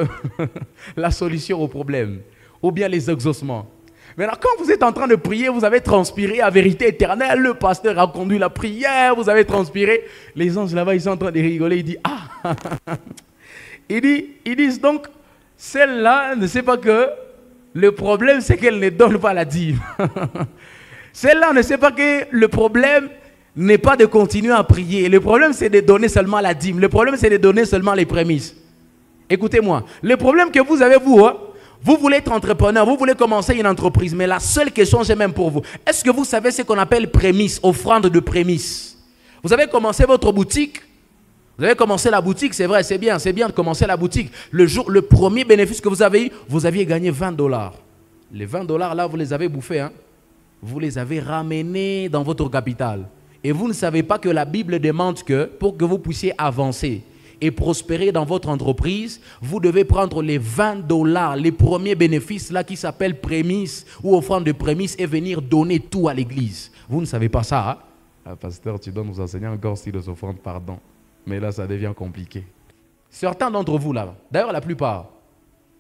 la solution au problème, ou bien les exaucements. Maintenant, quand vous êtes en train de prier, vous avez transpiré à vérité éternelle, le pasteur a conduit la prière, vous avez transpiré. Les anges là-bas, ils sont en train de rigoler, ils disent, ah, ils disent donc, celle-là ne sait pas que le problème, c'est qu'elle ne donne pas la dîme. Celle-là ne sait pas que le problème n'est pas de continuer à prier. Le problème, c'est de donner seulement la dîme. Le problème, c'est de donner seulement les prémices. Écoutez-moi, le problème que vous avez, vous, hein, vous voulez être entrepreneur, vous voulez commencer une entreprise, mais la seule question, j'ai même pour vous. Est-ce que vous savez ce qu'on appelle prémices, offrande de prémices? Vous avez commencé votre boutique, vous avez commencé la boutique, c'est vrai, c'est bien de commencer la boutique. Le premier bénéfice que vous avez eu, vous aviez gagné 20 $. Les 20 $ là, vous les avez bouffés, hein? Vous les avez ramenés dans votre capital. Et vous ne savez pas que la Bible demande que pour que vous puissiez avancer et prospérer dans votre entreprise, vous devez prendre les 20 $, les premiers bénéfices là qui s'appellent prémices ou offrande de prémices et venir donner tout à l'église. Vous ne savez pas ça, hein? Ah, pasteur, tu dois nous enseigner encore si les offrandes, pardon. Mais là, ça devient compliqué. Certains d'entre vous là, d'ailleurs la plupart,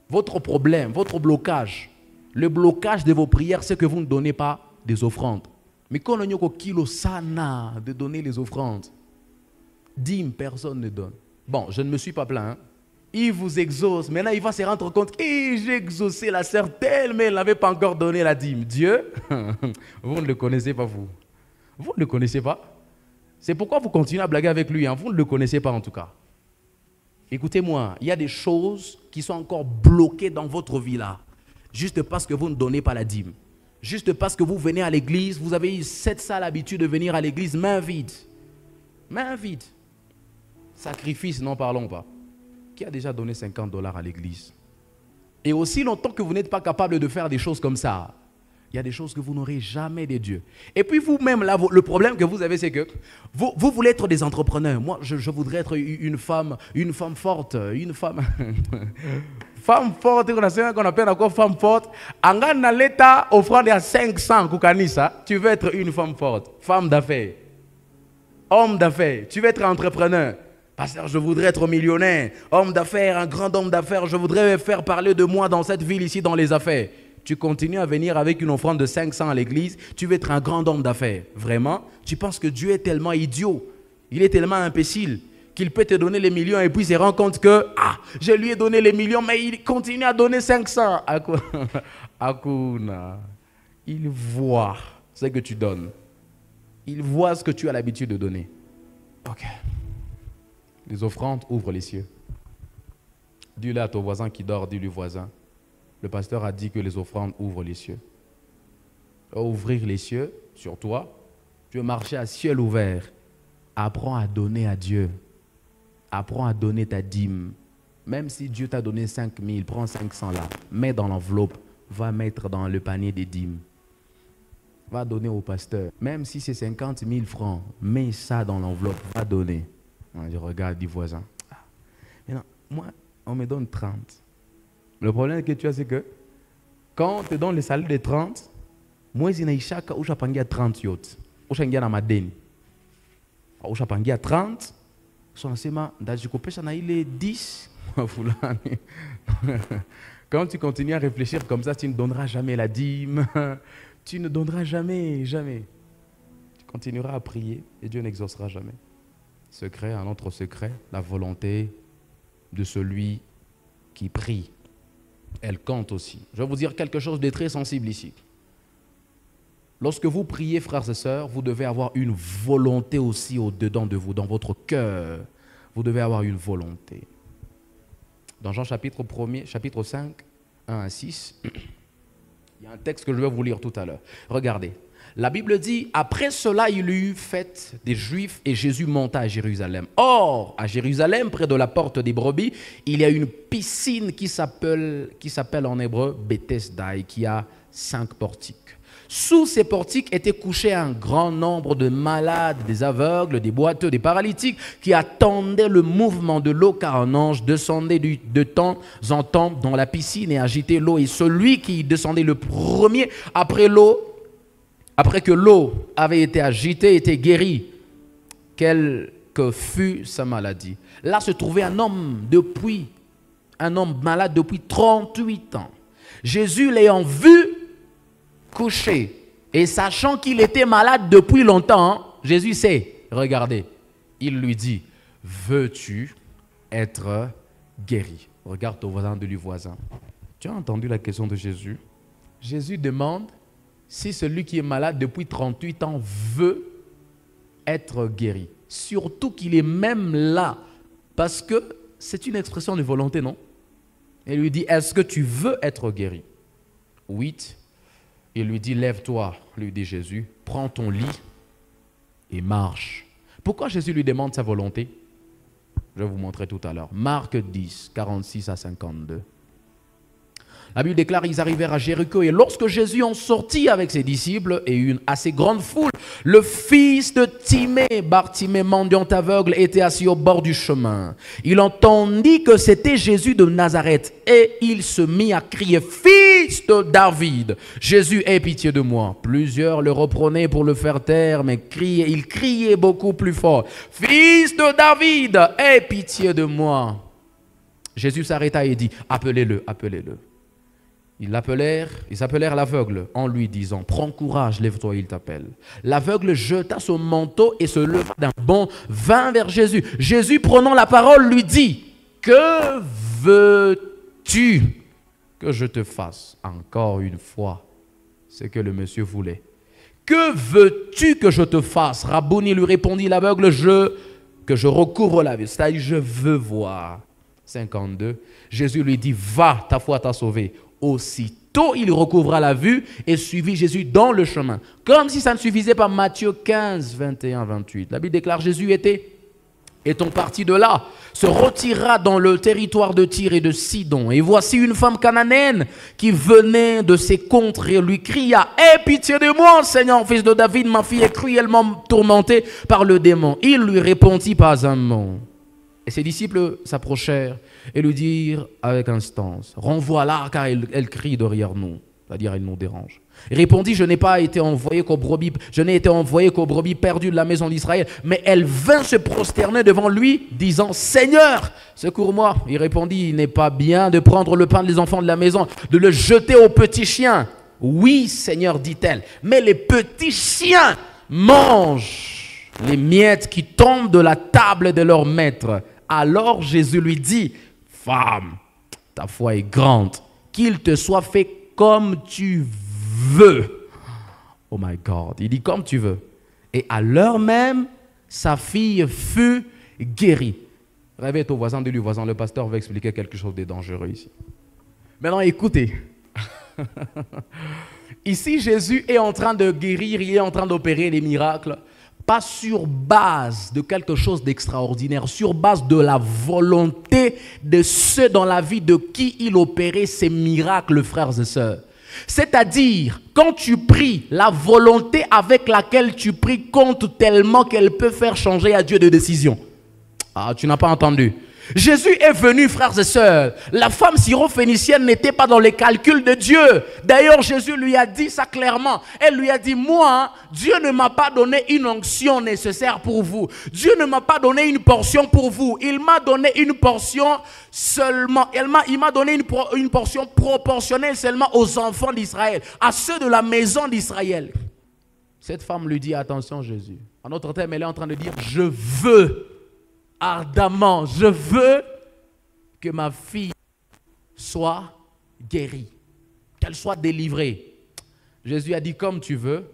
votre problème, votre blocage, le blocage de vos prières, c'est que vous ne donnez pas des offrandes. Mais quand on a kilo sana de donner les offrandes, dîme, personne ne donne. Bon, je ne me suis pas plaint. Hein. Il vous exauce. Maintenant, il va se rendre compte j'ai exaucé la sœur telle, mais elle n'avait pas encore donné la dîme. Dieu, vous ne le connaissez pas, vous. Vous ne le connaissez pas. C'est pourquoi vous continuez à blaguer avec lui. Hein. Vous ne le connaissez pas, en tout cas. Écoutez-moi, il y a des choses qui sont encore bloquées dans votre vie là, juste parce que vous ne donnez pas la dîme. Juste parce que vous venez à l'église, vous avez eu cette sale habitude de venir à l'église main vide. Main vide. Sacrifice, n'en parlons pas. Qui a déjà donné 50 $ à l'église? Et aussi longtemps que vous n'êtes pas capable de faire des choses comme ça, il y a des choses que vous n'aurez jamais de Dieu. Et puis vous-même, là, le problème que vous avez, c'est que vous voulez être des entrepreneurs. Moi, je voudrais être une femme forte, une femme... femme forte, qu'on appelle encore femme forte. En Ghana, l'État offrande à 500 koukanisa. Tu veux être une femme forte, femme d'affaires, homme d'affaires. Tu veux être entrepreneur. Pasteur, je voudrais être millionnaire, homme d'affaires, un grand homme d'affaires. Je voudrais faire parler de moi dans cette ville ici, dans les affaires. Tu continues à venir avec une offrande de 500 à l'église. Tu veux être un grand homme d'affaires. Vraiment? Tu penses que Dieu est tellement idiot, il est tellement imbécile qu'il peut te donner les millions et puis il se rend compte que je lui ai donné les millions, mais il continue à donner 500. Akuna. Il voit ce que tu donnes. Il voit ce que tu as l'habitude de donner. Ok. Les offrandes ouvrent les cieux. Dis-le à ton voisin qui dort, dis-lui voisin. Le pasteur a dit que les offrandes ouvrent les cieux. Ouvrir les cieux sur toi, tu veux marcher à ciel ouvert. Apprends à donner à Dieu. Apprends à donner ta dîme. Même si Dieu t'a donné 5 000, prends 500 là. Mets dans l'enveloppe. Va mettre dans le panier des dîmes. Va donner au pasteur. Même si c'est 50 000 francs, mets ça dans l'enveloppe. Va donner. Je regarde du voisin. Maintenant, moi, on me donne 30. Le problème que tu as, c'est que quand on te donne le salaire de 30, moi, je n'ai chaque où je 30 yachts. Où je suis ma denne. Où je suis 30. Il est 10. Quand tu continues à réfléchir comme ça, tu ne donneras jamais la dîme. Tu ne donneras jamais, jamais. Tu continueras à prier et Dieu n'exaucera jamais. Secret, un autre secret, la volonté de celui qui prie. Elle compte aussi. Je vais vous dire quelque chose de très sensible ici. Lorsque vous priez, frères et sœurs, vous devez avoir une volonté aussi au-dedans de vous, dans votre cœur. Vous devez avoir une volonté. Dans Jean chapitre 5, 1 à 6, il y a un texte que je vais vous lire tout à l'heure. Regardez. La Bible dit, après cela, il y eut fête des Juifs et Jésus monta à Jérusalem. Or, à Jérusalem, près de la porte des brebis, il y a une piscine qui s'appelle en hébreu Bethesda et qui a 5 portiques. Sous ces portiques étaient couchés un grand nombre de malades, des aveugles, des boiteux, des paralytiques qui attendaient le mouvement de l'eau car un ange descendait de temps en temps dans la piscine et agitait l'eau. Et celui qui descendait le premier après que l'eau avait été agitée, était guéri. Quelle que fut sa maladie. Là se trouvait un homme malade depuis 38 ans. Jésus l'ayant vu couché et sachant qu'il était malade depuis longtemps, Jésus sait, regardez, il lui dit, veux-tu être guéri? Regarde ton voisin de lui voisin. Tu as entendu la question de Jésus? Jésus demande si celui qui est malade depuis 38 ans veut être guéri. Surtout qu'il est même là, parce que c'est une expression de volonté, non? Il lui dit, est-ce que tu veux être guéri? 8. Il lui dit, lève-toi, lui dit Jésus, prends ton lit et marche. Pourquoi Jésus lui demande sa volonté? Je vais vous montrer tout à l'heure. Marc 10, 46 à 52. La Bible déclare, ils arrivèrent à Jéricho et lorsque Jésus en sortit avec ses disciples et une assez grande foule, le fils de Timée, Bartimée, mendiant aveugle, était assis au bord du chemin. Il entendit que c'était Jésus de Nazareth et il se mit à crier, fils de David, Jésus, aie pitié de moi. Plusieurs le reprenaient pour le faire taire, mais il criait beaucoup plus fort, fils de David, aie pitié de moi. Jésus s'arrêta et dit, appelez-le, appelez-le. Ils appelèrent l'aveugle en lui disant, prends courage, lève-toi, il t'appelle. L'aveugle jeta son manteau et se leva d'un bond, vint vers Jésus. Jésus, prenant la parole, lui dit, que veux-tu que je te fasse? Encore une fois, c'est que le monsieur voulait. Que veux-tu que je te fasse? Rabouni, lui répondit l'aveugle, que je recouvre la vue, c'est-à-dire je veux voir. 52, Jésus lui dit, va, ta foi t'a sauvé. Aussitôt, il recouvra la vue et suivit Jésus dans le chemin. Comme si ça ne suffisait pas, Matthieu 15, 21, 28. La Bible déclare, Jésus étant parti de là, se retira dans le territoire de Tyr et de Sidon. Et voici une femme cananéenne qui venait de ses contrées et lui cria, « Aie pitié de moi, Seigneur, fils de David, ma fille est cruellement tourmentée par le démon. » Il lui répondit pas un mot. Et ses disciples s'approchèrent et lui dirent avec instance, « Renvoie-la car elle crie derrière nous. » C'est-à-dire, elle nous dérange. Il répondit, « Je n'ai été envoyé qu'aux brebis perdues de la maison d'Israël. » Mais elle vint se prosterner devant lui, disant, « Seigneur, secours-moi. » Il répondit, « Il n'est pas bien de prendre le pain des enfants de la maison, de le jeter aux petits chiens. »« Oui, Seigneur, dit-elle, mais les petits chiens mangent les miettes qui tombent de la table de leur maître. » Alors Jésus lui dit, « Femme, ta foi est grande, qu'il te soit fait comme tu veux. » Oh my God, il dit comme tu veux. Et à l'heure même, sa fille fut guérie. Réveille ton voisin, dis-lui, voisin, le pasteur va expliquer quelque chose de dangereux ici. Maintenant, écoutez. Ici, Jésus est en train de guérir, il est en train d'opérer des miracles. Pas sur base de quelque chose d'extraordinaire, sur base de la volonté de ceux dans la vie de qui il opérait ces miracles, frères et sœurs. C'est-à-dire, quand tu pries, la volonté avec laquelle tu pries compte tellement qu'elle peut faire changer à Dieu de décision. Ah, tu n'as pas entendu. Jésus est venu, frères et sœurs. La femme syrophénicienne n'était pas dans les calculs de Dieu. D'ailleurs, Jésus lui a dit ça clairement. Elle lui a dit, moi, Dieu ne m'a pas donné une onction nécessaire pour vous. Dieu ne m'a pas donné une portion pour vous. Il m'a donné une portion seulement. Il m'a donné une portion proportionnelle seulement aux enfants d'Israël, à ceux de la maison d'Israël. Cette femme lui dit, attention Jésus. En d'autres termes, elle est en train de dire, je veux ardemment, je veux que ma fille soit guérie, qu'elle soit délivrée. Jésus a dit, comme tu veux,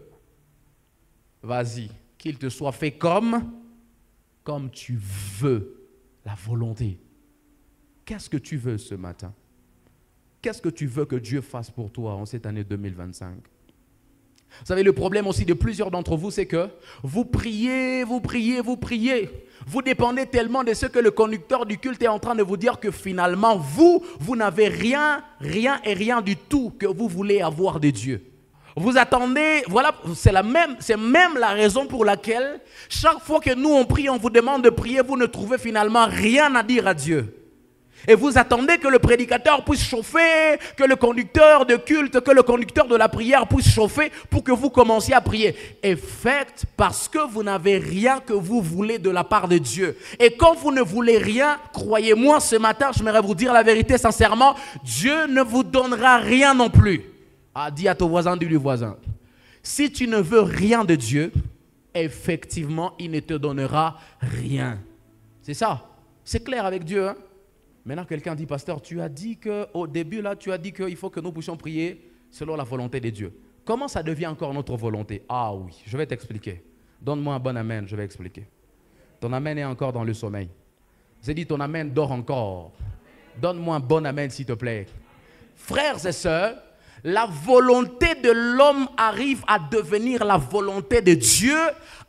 vas-y, qu'il te soit fait comme tu veux, la volonté. Qu'est-ce que tu veux ce matin? Qu'est-ce que tu veux que Dieu fasse pour toi en cette année 2025? Vous savez, le problème aussi de plusieurs d'entre vous, c'est que vous priez, vous priez, vous priez. Vous dépendez tellement de ce que le conducteur du culte est en train de vous dire que finalement, vous n'avez rien du tout que vous voulez avoir de Dieu. Vous attendez, voilà, c'est même la raison pour laquelle chaque fois que nous on prie, on vous demande de prier, vous ne trouvez finalement rien à dire à Dieu. Et vous attendez que le prédicateur puisse chauffer, que le conducteur de culte, que le conducteur de la prière puisse chauffer pour que vous commenciez à prier. Et faites parce que vous n'avez rien que vous voulez de la part de Dieu. Et quand vous ne voulez rien, croyez-moi, ce matin, j'aimerais vous dire la vérité sincèrement, Dieu ne vous donnera rien non plus. Ah, dis à ton voisin, dis-lui voisin. Si tu ne veux rien de Dieu, effectivement, il ne te donnera rien. C'est ça. C'est clair avec Dieu, hein? Maintenant, quelqu'un dit, pasteur, tu as dit qu'au début, là, tu as dit qu'il faut que nous puissions prier selon la volonté de Dieu. Comment ça devient encore notre volonté? Ah oui, je vais t'expliquer. Donne-moi un bon amen, je vais expliquer. Ton amen est encore dans le sommeil. J'ai dit, ton amen dort encore. Donne-moi un bon amen, s'il te plaît. Frères et sœurs, la volonté de l'homme arrive à devenir la volonté de Dieu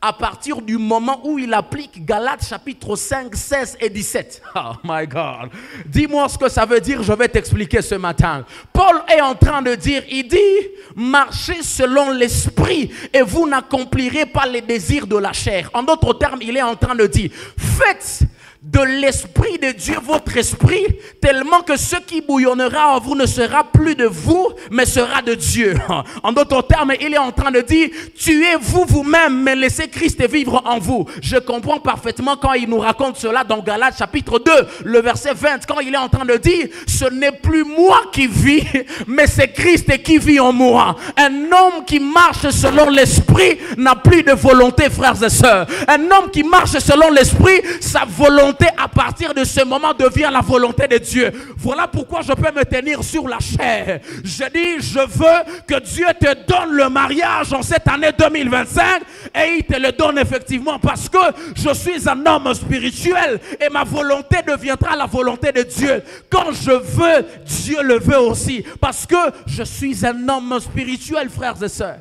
à partir du moment où il applique Galates chapitre 5, 16 et 17. Oh my God. Dis-moi ce que ça veut dire, je vais t'expliquer ce matin. Paul est en train de dire, il dit, marchez selon l'esprit et vous n'accomplirez pas les désirs de la chair. En d'autres termes, il est en train de dire, faites de l'esprit de Dieu votre esprit, tellement que ce qui bouillonnera en vous ne sera plus de vous, mais sera de Dieu. En d'autres termes, il est en train de dire, tuez-vous vous-même, mais laissez Christ vivre en vous. Je comprends parfaitement quand il nous raconte cela dans Galates chapitre 2, le verset 20, quand il est en train de dire, ce n'est plus moi qui vis, mais c'est Christ qui vit en moi. Un homme qui marche selon l'esprit n'a plus de volonté, frères et sœurs. Un homme qui marche selon l'esprit, sa volonté à partir de ce moment devient la volonté de Dieu. Voilà pourquoi je peux me tenir sur la chair. Je dis, je veux que Dieu te donne le mariage en cette année 2025 et il te le donne effectivement parce que je suis un homme spirituel et ma volonté deviendra la volonté de Dieu. Quand je veux, Dieu le veut aussi parce que je suis un homme spirituel, frères et sœurs.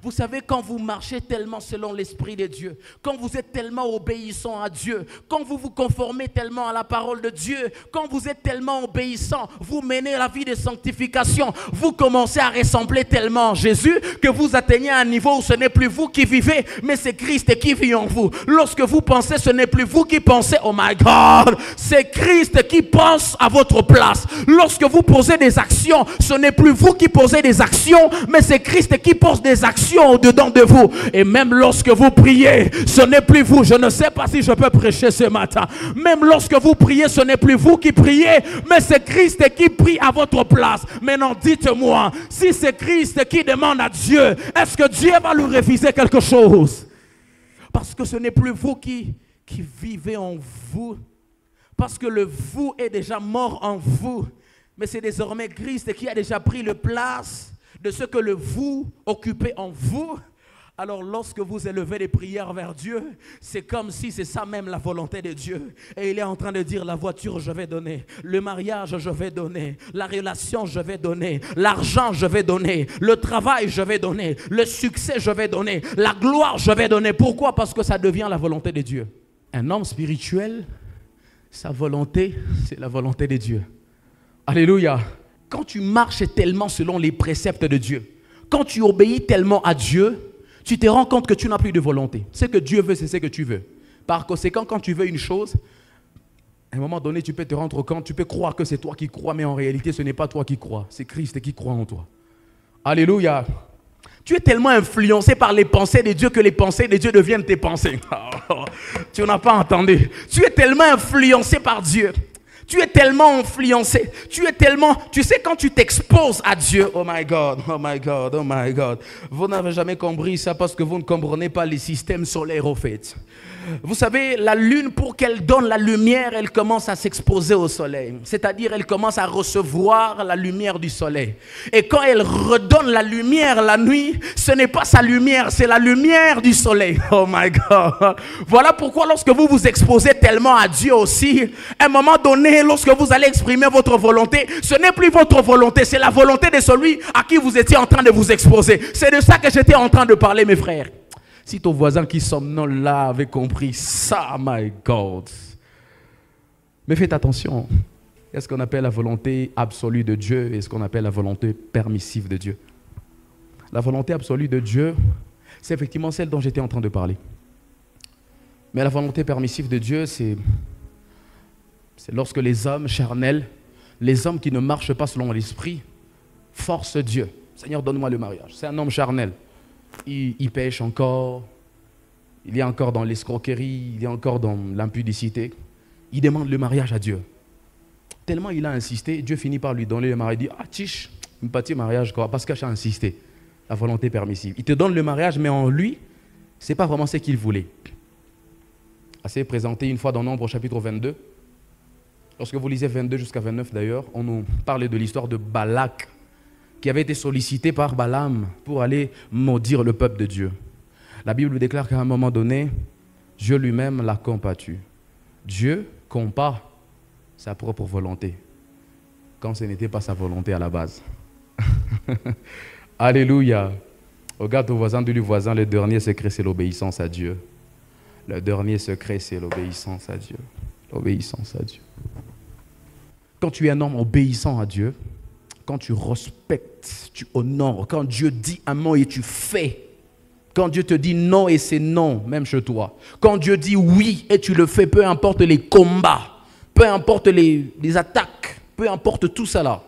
Vous savez, quand vous marchez tellement selon l'Esprit de Dieu, quand vous êtes tellement obéissant à Dieu, quand vous vous conformez tellement à la parole de Dieu, quand vous êtes tellement obéissant, vous menez la vie de sanctification, vous commencez à ressembler tellement à Jésus que vous atteignez un niveau où ce n'est plus vous qui vivez, mais c'est Christ qui vit en vous. Lorsque vous pensez, ce n'est plus vous qui pensez, oh my God, c'est Christ qui pense à votre place. Lorsque vous posez des actions, ce n'est plus vous qui posez des actions, mais c'est Christ qui pose des actions au-dedans de vous. Et même lorsque vous priez, ce n'est plus vous. Je ne sais pas si je peux prêcher ce matin. Même lorsque vous priez, ce n'est plus vous qui priez, mais c'est Christ qui prie à votre place. Maintenant, dites-moi, si c'est Christ qui demande à Dieu, est-ce que Dieu va lui refuser quelque chose? Parce que ce n'est plus vous qui vivez en vous. Parce que le vous est déjà mort en vous. Mais c'est désormais Christ qui a déjà pris le place de ce que le vous occupez en vous. Alors lorsque vous élevez des prières vers Dieu, c'est comme si c'est ça même la volonté de Dieu. Et il est en train de dire, la voiture je vais donner, le mariage je vais donner, la relation je vais donner, l'argent je vais donner, le travail je vais donner, le succès je vais donner, la gloire je vais donner. Pourquoi? Parce que ça devient la volonté de Dieu. Un homme spirituel, sa volonté, c'est la volonté de Dieu. Alléluia. Quand tu marches tellement selon les préceptes de Dieu, quand tu obéis tellement à Dieu, tu te rends compte que tu n'as plus de volonté. Ce que Dieu veut, c'est ce que tu veux. Par conséquent, quand tu veux une chose, à un moment donné, tu peux te rendre compte, tu peux croire que c'est toi qui crois, mais en réalité, ce n'est pas toi qui crois, c'est Christ qui croit en toi. Alléluia. Tu es tellement influencé par les pensées de Dieu que les pensées de Dieu deviennent tes pensées. Tu n'as pas entendu. Tu es tellement influencé par Dieu. Tu es tellement influencé, tu sais quand tu t'exposes à Dieu, oh my God, oh my God, oh my God. Vous n'avez jamais compris ça parce que vous ne comprenez pas les systèmes solaires au fait. Vous savez, la lune, pour qu'elle donne la lumière, elle commence à s'exposer au soleil. C'est-à-dire, elle commence à recevoir la lumière du soleil. Et quand elle redonne la lumière la nuit, ce n'est pas sa lumière, c'est la lumière du soleil. Oh my God. Voilà pourquoi lorsque vous vous exposez tellement à Dieu aussi, à un moment donné, lorsque vous allez exprimer votre volonté, ce n'est plus votre volonté, c'est la volonté de celui à qui vous étiez en train de vous exposer. C'est de ça que j'étais en train de parler, mes frères. Si ton voisin qui somnole là avait compris ça, my God. Mais faites attention. Est-ce qu'on appelle la volonté absolue de Dieu et ce qu'on appelle la volonté permissive de Dieu? La volonté absolue de Dieu, c'est effectivement celle dont j'étais en train de parler. Mais la volonté permissive de Dieu, c'est C'est lorsque les hommes charnels, les hommes qui ne marchent pas selon l'esprit, forcent Dieu. Seigneur, donne-moi le mariage. C'est un homme charnel. Il pêche encore, il est encore dans l'escroquerie, il est encore dans l'impudicité. Il demande le mariage à Dieu. Tellement il a insisté, Dieu finit par lui donner le mariage. Il dit, ah tiche, un petit mariage, quoi, parce que j'ai insisté. La volonté permissive. Il te donne le mariage, mais en lui, ce n'est pas vraiment ce qu'il voulait. Assez présenté une fois dans Nombre au chapitre 22. Lorsque vous lisez 22 jusqu'à 29 d'ailleurs, on nous parle de l'histoire de Balak, qui avait été sollicité par Balaam pour aller maudire le peuple de Dieu. La Bible déclare qu'à un moment donné, Dieu lui-même l'a combattu. Dieu combat sa propre volonté, quand ce n'était pas sa volonté à la base. Alléluia. Regarde ton voisin, dis-lui voisin, le dernier secret c'est l'obéissance à Dieu. Le dernier secret c'est l'obéissance à Dieu. L'obéissance à Dieu. Quand tu es un homme obéissant à Dieu, quand tu respectes, tu honores, quand Dieu dit un mot et tu fais, quand Dieu te dit non et c'est non, même chez toi, quand Dieu dit oui et tu le fais, peu importe les combats, peu importe les attaques, peu importe tout ça là.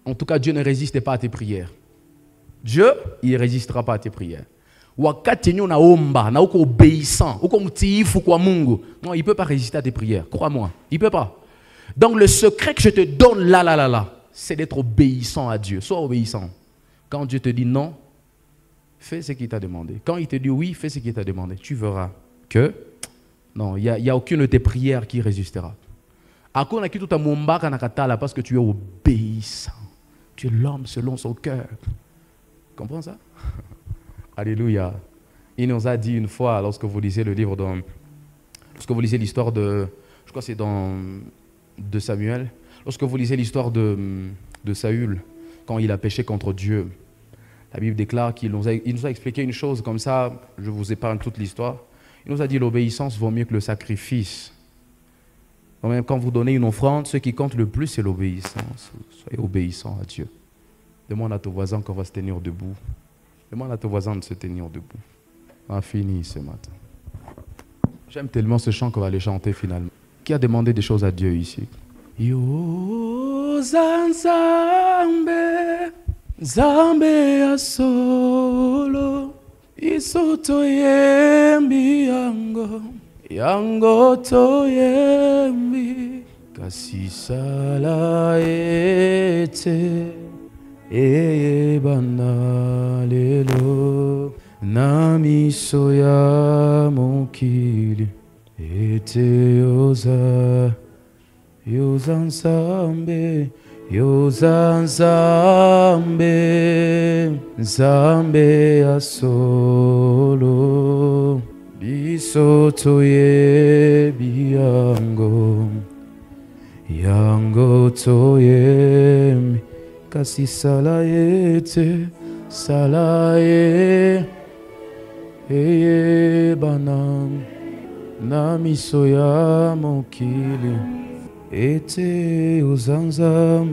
En tout cas, Dieu ne résiste pas à tes prières. Dieu, il ne résistera pas à tes prières. Wakati na omba, na uko obéissant, uko mtiifu kwa Mungu. Non, il ne peut pas résister à tes prières, crois-moi, il ne peut pas. Donc le secret que je te donne là, c'est d'être obéissant à Dieu. Sois obéissant. Quand Dieu te dit non, fais ce qu'il t'a demandé. Quand il te dit oui, fais ce qu'il t'a demandé. Tu verras que non, il n'y a aucune de tes prières qui résistera. Parce que tu es obéissant. Tu es l'homme selon son cœur. Comprends ça? Alléluia. Il nous a dit une fois, lorsque vous lisez le livre lorsque vous lisez l'histoire de, je crois que c'est dans de Samuel, lorsque vous lisez l'histoire de Saül, quand il a péché contre Dieu, la Bible déclare qu'il nous a expliqué une chose comme ça, je vous épargne toute l'histoire. Il nous a dit l'obéissance vaut mieux que le sacrifice. Même quand vous donnez une offrande, ce qui compte le plus, c'est l'obéissance. Soyez obéissants à Dieu. Demande à ton voisin qu'on va se tenir debout. Demande à ton voisin de se tenir debout. On a fini ce matin. J'aime tellement ce chant qu'on va aller chanter finalement. Qui a demandé des choses à Dieu ici? Yo Zanzambe, Zambe asolo, isoto yembi yango to yembi, kasi sala ete, bana lelo, nami soya mokili, ete yoza. Yozanzambe, Yozanzambe, Zambe asolo, bisoto ye biyango, yango toye, kasi salayete, salaye, banam, nami soya mokili. Ete uzanza